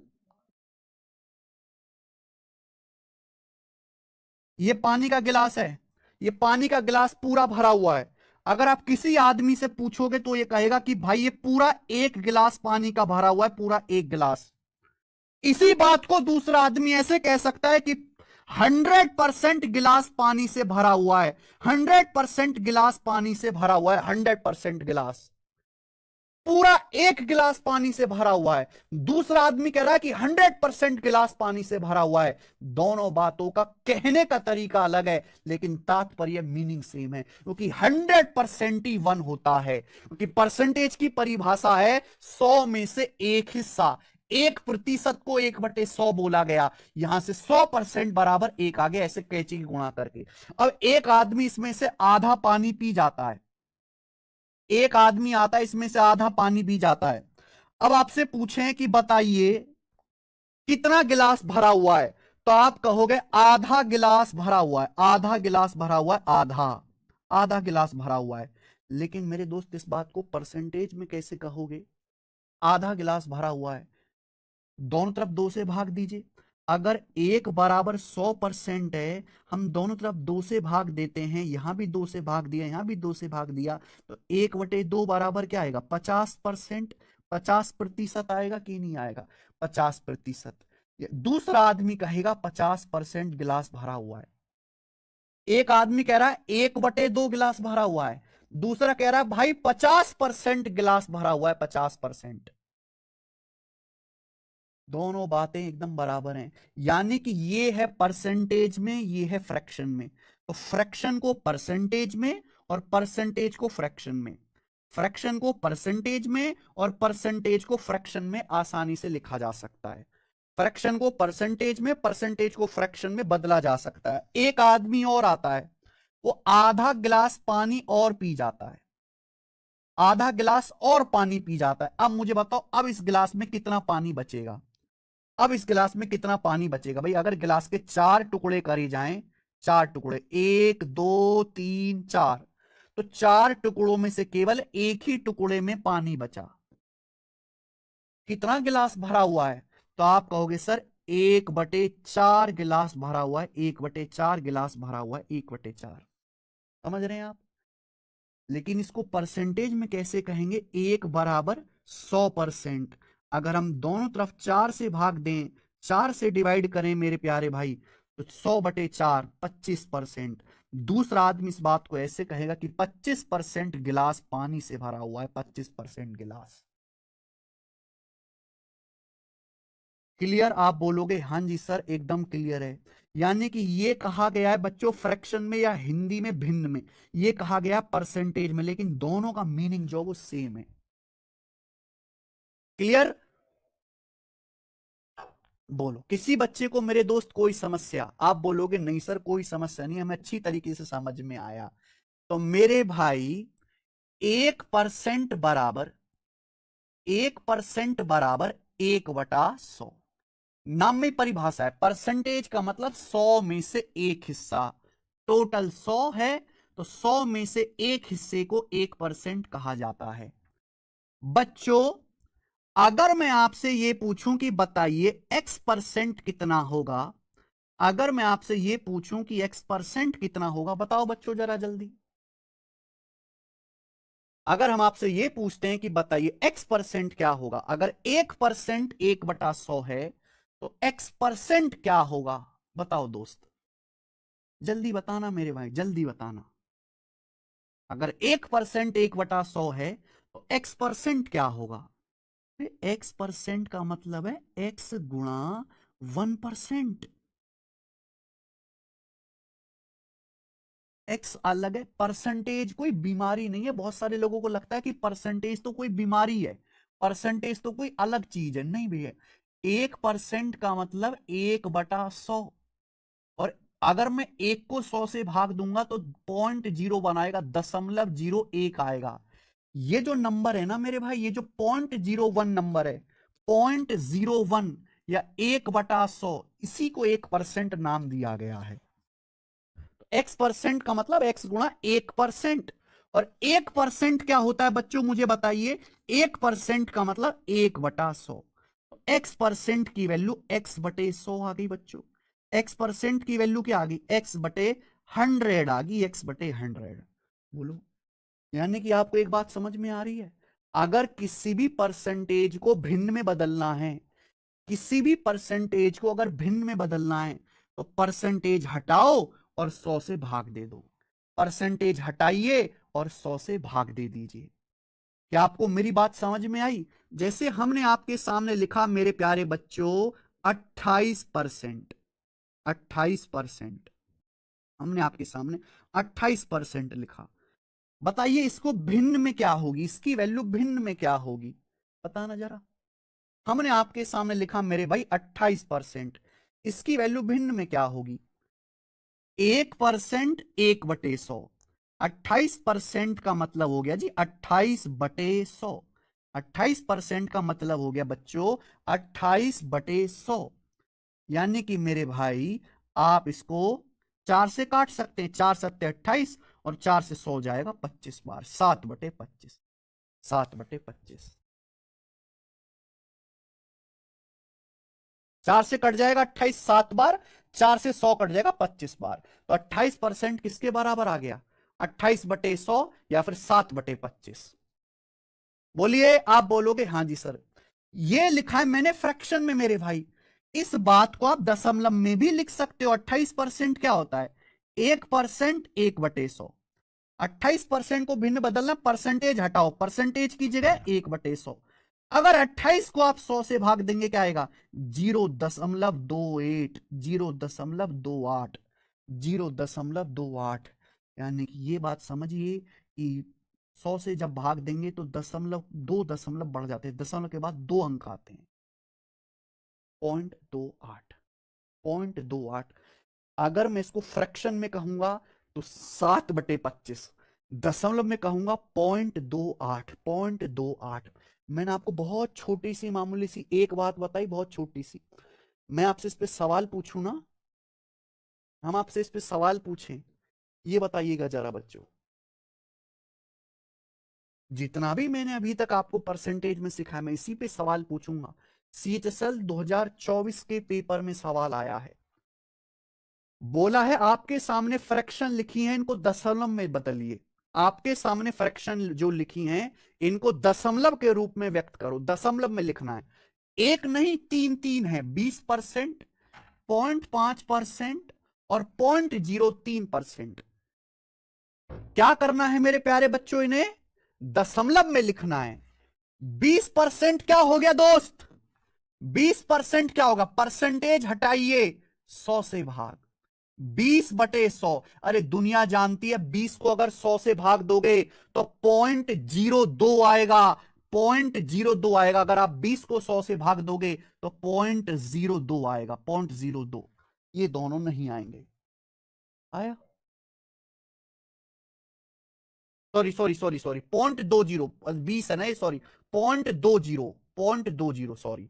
ये पानी का गिलास है, ये पानी का गिलास पूरा भरा हुआ है। अगर आप किसी आदमी से पूछोगे तो ये कहेगा कि भाई ये पूरा एक गिलास पानी का भरा हुआ है, पूरा एक गिलास। इसी बात को दूसरा आदमी ऐसे कह सकता है कि 100% गिलास पानी से भरा हुआ है, 100% गिलास पानी से भरा हुआ है, 100% गिलास, पूरा एक गिलास पानी से भरा हुआ है। दूसरा आदमी कह रहा है कि 100% गिलास पानी से भरा हुआ है। दोनों बातों का कहने का तरीका अलग है लेकिन तात्पर्य मीनिंग सेम है, क्योंकि 100% ही 1 होता है। क्योंकि परसेंटेज की परिभाषा है 100 में से एक हिस्सा, 1% को 1/100 बोला गया। यहां से 100% बराबर एक आ गया, ऐसे कैची की गुणा करके। अब एक आदमी इसमें से आधा पानी पी जाता है, एक आदमी आता है इसमें से आधा पानी पी जाता है। अब आपसे पूछें कि बताइए कितना गिलास भरा हुआ है, तो आप कहोगे आधा गिलास भरा हुआ है, आधा गिलास भरा हुआ है, आधा, आधा गिलास भरा हुआ है। लेकिन मेरे दोस्त इस बात को परसेंटेज में कैसे कहोगे? आधा गिलास भरा हुआ है, दोनों तरफ 2 से भाग दीजिए। अगर एक बराबर 100% है, हम दोनों तरफ 2 से भाग देते हैं, यहां भी 2 से भाग दिया, यहां भी 2 से भाग दिया, तो 1/2 बराबर क्या आएगा? 50%। 50% आएगा कि नहीं आएगा? 50%। दूसरा आदमी कहेगा 50% गिलास भरा हुआ है। एक आदमी कह रहा है 1/2 गिलास भरा हुआ है, दूसरा कह रहा है भाई 50% गिलास भरा हुआ है, 50%। दोनों बातें एकदम बराबर हैं। यानी कि ये है परसेंटेज में, ये है फ्रैक्शन में। तो फ्रैक्शन को परसेंटेज में और परसेंटेज को फ्रैक्शन में, फ्रैक्शन को परसेंटेज में और परसेंटेज को फ्रैक्शन में आसानी से लिखा जा सकता है। फ्रैक्शन को परसेंटेज में, परसेंटेज को फ्रैक्शन में बदला जा सकता है। एक आदमी और आता है, वो आधा गिलास पानी और पी जाता है, आधा गिलास और पानी पी जाता है। अब मुझे बताओ अब इस गिलास में कितना पानी बचेगा? अब इस गिलास में कितना पानी बचेगा भाई? अगर गिलास के 4 टुकड़े करे जाएं, 4 टुकड़े, 1 2 3 4, तो 4 टुकड़ों में से केवल एक ही टुकड़े में पानी बचा। कितना गिलास भरा हुआ है? तो आप कहोगे सर 1/4 गिलास भरा हुआ है, 1/4 गिलास भरा हुआ है, 1/4। समझ रहे हैं आप? लेकिन इसको परसेंटेज में कैसे कहेंगे? 1/100%। अगर हम दोनों तरफ 4 से भाग दें, 4 से डिवाइड करें मेरे प्यारे भाई, तो 100/4 25%। दूसरा आदमी इस बात को ऐसे कहेगा कि 25% गिलास पानी से भरा हुआ है, 25% गिलास। क्लियर? आप बोलोगे हाँ जी सर एकदम क्लियर है। यानी कि ये कहा गया है बच्चों फ्रैक्शन में या हिंदी में भिन्न में, ये कहा गया परसेंटेज में, लेकिन दोनों का मीनिंग जो वो सेम है। क्लियर? बोलो किसी बच्चे को मेरे दोस्त कोई समस्या? आप बोलोगे नहीं सर कोई समस्या नहीं, हमें अच्छी तरीके से समझ में आया। तो मेरे भाई 1% बराबर 1% बराबर 1/100। नाम में परिभाषा है, परसेंटेज का मतलब 100 में से एक हिस्सा। टोटल 100 है तो 100 में से एक हिस्से को 1% कहा जाता है। बच्चों अगर मैं आपसे यह पूछूं कि बताइए x% कितना होगा, अगर मैं आपसे यह पूछूं कि x% कितना होगा, बताओ बच्चों जरा जल्दी। अगर हम आपसे यह पूछते हैं कि बताइए x% क्या होगा, अगर 1% 1/100 है तो x% क्या होगा, बताओ दोस्त जल्दी बताना मेरे भाई, जल्दी बताना। अगर 1% 1/100 है तो x% क्या होगा? x% का मतलब है x गुणा 1%। एक्स अलग है, परसेंटेज कोई बीमारी नहीं है। बहुत सारे लोगों को लगता है कि परसेंटेज तो कोई बीमारी है, परसेंटेज तो कोई अलग चीज है। नहीं भैया, 1% का मतलब 1/100। और अगर मैं एक को 100 से भाग दूंगा तो 0.0 बनाएगा, 0.01 आएगा। ये जो नंबर है ना मेरे भाई, ये जो 0.01 नंबर है, 0.01 या 1/100, इसी को 1% नाम दिया गया है। x% का मतलब x गुणा 1%। और 1% क्या होता है बच्चों मुझे बताइए? 1% का मतलब 1/100। x% की वैल्यू x/100 आ गई बच्चों। x% की वैल्यू क्या आ गई? x/100 आ गई, x/100। बोलो, यानी कि आपको एक बात समझ में आ रही है? अगर किसी भी परसेंटेज को भिन्न में बदलना है, किसी भी परसेंटेज को अगर भिन्न में बदलना है तो परसेंटेज हटाओ और 100 से भाग दे दो। परसेंटेज हटाइए और 100 से भाग दे दीजिए। क्या आपको मेरी बात समझ में आई? जैसे हमने आपके सामने लिखा मेरे प्यारे बच्चों 28%, 28% हमने आपके सामने 28% लिखा। बताइए इसको भिन्न में क्या होगी, इसकी वैल्यू भिन्न में क्या होगी, बताना जरा। हमने आपके सामने लिखा मेरे भाई 28%, इसकी वैल्यू भिन्न में क्या होगी? 1% 1/100। 28% का मतलब हो गया जी 28/100। 28% का मतलब हो गया बच्चों 28/100। यानी कि मेरे भाई आप इसको 4 से काट सकते हैं, 4×7=28 और 4 से 100 जाएगा 25 बार, 7/25। 7/25। 4 से कट जाएगा 28 7 बार, 4 से 100 कट जाएगा 25 बार। तो 28% किसके बराबर आ गया? 28/100 या फिर 7/25। बोलिए, आप बोलोगे हाँ जी सर। ये लिखा है मैंने फ्रैक्शन में मेरे भाई। इस बात को आप दशमलव में भी लिख सकते हो। 28% क्या होता है? 1% 1/100। 28% को भिन्न बदलना, परसेंटेज हटाओ, परसेंटेज की जगह 1/100। अगर 28 को आप 100 से भाग देंगे क्या आएगा? 0.28, 0.28, 0.28। यानी कि ये बात समझिए कि 100 से जब भाग देंगे तो दशमलव, 2 दशमलव बढ़ जाते हैं, दशमलव के बाद 2 अंक आते हैं। 0.28, 0.28। अगर मैं इसको फ्रैक्शन में कहूंगा तो 7/25। दशमलव में कहूंगा 0.28, 0.28। मैंने आपको बहुत छोटी सी मामूली सी एक बात बताई, बहुत छोटी सी। मैं आपसे इस पे सवाल पूछूं ना, हम आपसे इस पे सवाल पूछें, ये बताइएगा जरा बच्चों। जितना भी मैंने अभी तक आपको परसेंटेज में सिखाया मैं इसी पे सवाल पूछूंगा। CHSL 2024 के पेपर में सवाल आया है, बोला है आपके सामने फ्रैक्शन लिखी है, इनको दशमलव में बदलिए। आपके सामने फ्रैक्शन जो लिखी हैं इनको दशमलव के रूप में व्यक्त करो, दशमलव में लिखना है। एक नहीं, तीन तीन है, 20%, 0.5% और 0.03%। क्या करना है मेरे प्यारे बच्चों, इन्हें दशमलव में लिखना है। 20% क्या हो गया दोस्त? 20% क्या होगा? परसेंटेज हटाइए, 100 से भाग। 20/100। अरे दुनिया जानती है 20 को अगर 100 से भाग दोगे तो 0.02 आएगा। 0.02 आएगा। अगर आप 20 को 100 से भाग दोगे तो 0.02 आएगा। 0.02। ये दोनों नहीं आएंगे। आया? Sorry sorry sorry sorry, 0.20। 20 है ना ये, सॉरी। 0.20। 0.20, सॉरी।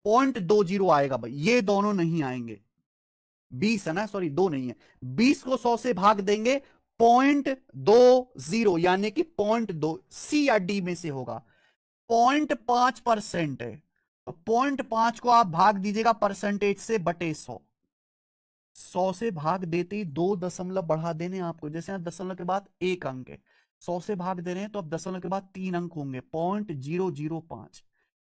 0.20 आएगा भाई, ये दोनों नहीं आएंगे। 20 है ना, सॉरी, दो नहीं है। 20 को 100 से भाग देंगे, 0.20, यानी कि 0.2, सी या डी में से होगा। 0.5% है, तो 0.5 को आप भाग दीजिएगा परसेंटेज से बटे 100। 100 से भाग देते ही 2 दशमलव बढ़ा देने आपको, जैसे यहां दशमलव के बाद एक अंक है, 100 से भाग दे रहे हैं तो अब दशमलव के बाद 3 अंक होंगे, 0.005।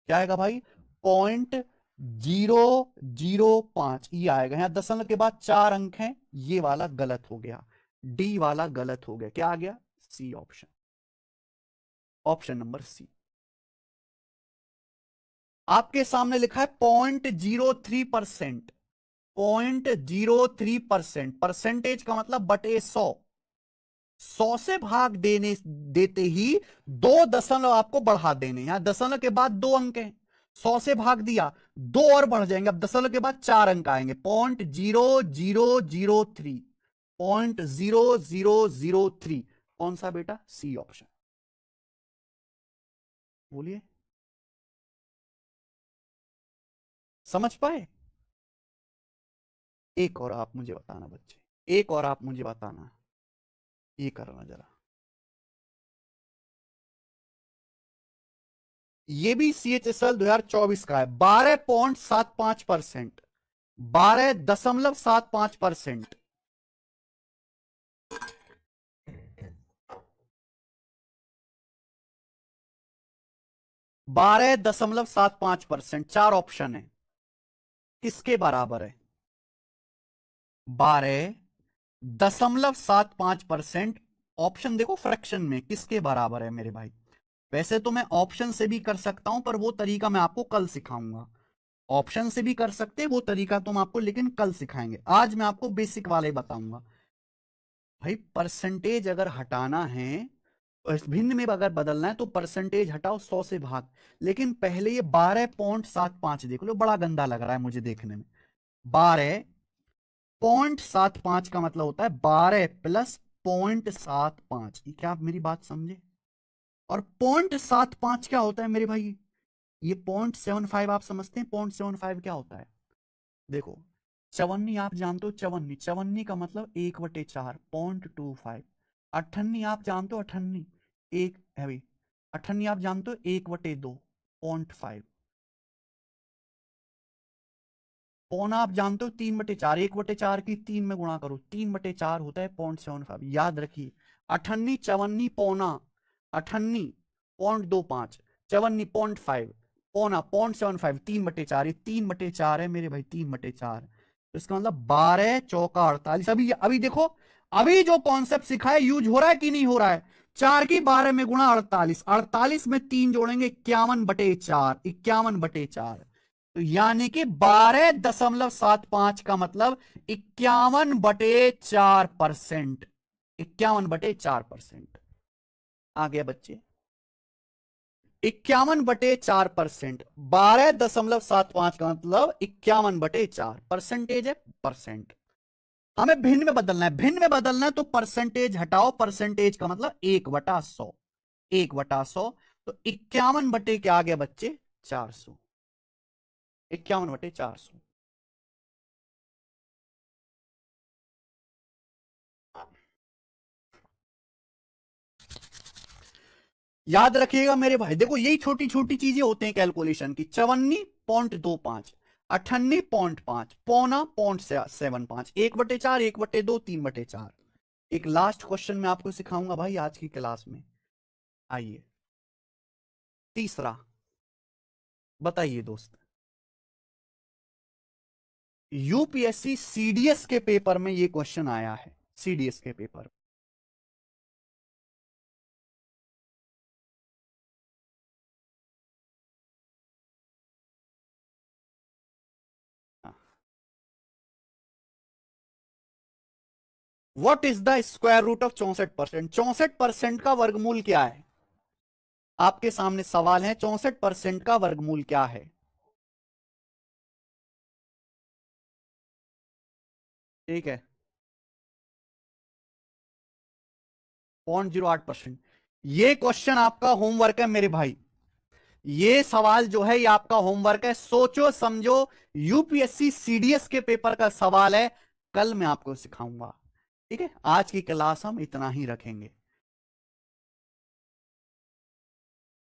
क्या आएगा भाई? 0.005 ये आएगा। यहां दशमलव के बाद 4 अंक हैं, ये वाला गलत हो गया, डी वाला गलत हो गया। क्या आ गया? C option. Option number C. आपके सामने लिखा है 0.03%। 0.03%, परसेंटेज का मतलब बटे 100। 100 से भाग देने देते ही 2 दशमलव आपको बढ़ा देने, यहां दशमलव के बाद 2 अंक हैं, 100 से भाग दिया, 2 और बढ़ जाएंगे, अब दशमलव के बाद 4 अंक आएंगे, 0.0003। 0.0003 कौन सा बेटा? C option. बोलिए, समझ पाए? एक और आप मुझे बताना बच्चे, एक और आप मुझे बताना, ये करना जरा। ये भी CHSL 2024 का है। 12.75%। 12.75%। 12.75%। 4 ऑप्शन है, किसके बराबर है? 12.75%। ऑप्शन देखो, फ्रैक्शन में किसके बराबर है मेरे भाई? वैसे तो मैं ऑप्शन से भी कर सकता हूं, पर वो तरीका मैं आपको कल सिखाऊंगा। ऑप्शन से भी कर सकते हैं वो तरीका, तो हम आपको लेकिन कल सिखाएंगे। आज मैं आपको बेसिक वाले बताऊंगा। भाई परसेंटेज अगर हटाना है, इस भिन्न में अगर बदलना है तो परसेंटेज हटाओ, 100 से भाग। लेकिन पहले ये 12.75 देख लो, बड़ा गंदा लग रहा है मुझे देखने में। 12.75 का मतलब होता है 12 प्लस 0.75। क्या आप मेरी बात समझे? और 0.75 क्या होता है मेरे भाई? ये 0.75 आप समझते हैं? 0.75 क्या होता है? देखो, चवन्नी आप जानते हो, चवन्नी, चवन्नी का मतलब 1/4, 0.25। अठन्नी आप जानते हो, अठन्नी, एक है भाई, अठन्नी आप जानते हो, 1/2, 0.5। पौना आप जानते हो, 3/4, 1/4 की 3 में गुणा करो, 3/4 होता है 0.75। याद रखिए, अठन्नी, चवन्नी, पौना। अठन्नी 0.25, चवन्नी 0.5, पौना 0.75, 3/4, ये 3/4 है मेरे भाई, 3/4। तो इसका मतलब 12×4 = 48। अभी अभी देखो, अभी जो कॉन्सेप्ट सिखाया यूज हो रहा है कि नहीं हो रहा है? 4 की 12 में गुणा 48, 48 में 3 जोड़ेंगे, 51/4, 51/4। तो यानी कि 12.75 का मतलब 51/4%। 51/4%। आ गया बच्चे? 51/4%। 12.75 का मतलब 51/4 परसेंटेज है, परसेंट। हमें भिन्न में बदलना है, भिन्न में बदलना है तो परसेंटेज हटाओ, परसेंटेज का मतलब 1/100। 1/100, तो 51 बटे क्या आ गया बच्चे? 400। 51/400। याद रखिएगा मेरे भाई, देखो यही छोटी छोटी चीजें होते हैं कैलकुलेशन की। 54.25, 58.5, पौना 0.75, 1/4, 1/2, 3/4। एक लास्ट क्वेश्चन मैं आपको सिखाऊंगा भाई आज की क्लास में। आइए, तीसरा, बताइए दोस्त। यूपीएससी CDS के पेपर में ये क्वेश्चन आया है, CDS के पेपर। What is the square root of 64%? 64% का वर्गमूल क्या है? आपके सामने सवाल है, 64% का वर्गमूल क्या है? ठीक है, 0.08%। ये क्वेश्चन आपका होमवर्क है मेरे भाई। ये सवाल जो है ये आपका होमवर्क है, सोचो समझो। यूपीएससी सीडीएस के पेपर का सवाल है, कल मैं आपको सिखाऊंगा। ठीक है, आज की क्लास हम इतना ही रखेंगे।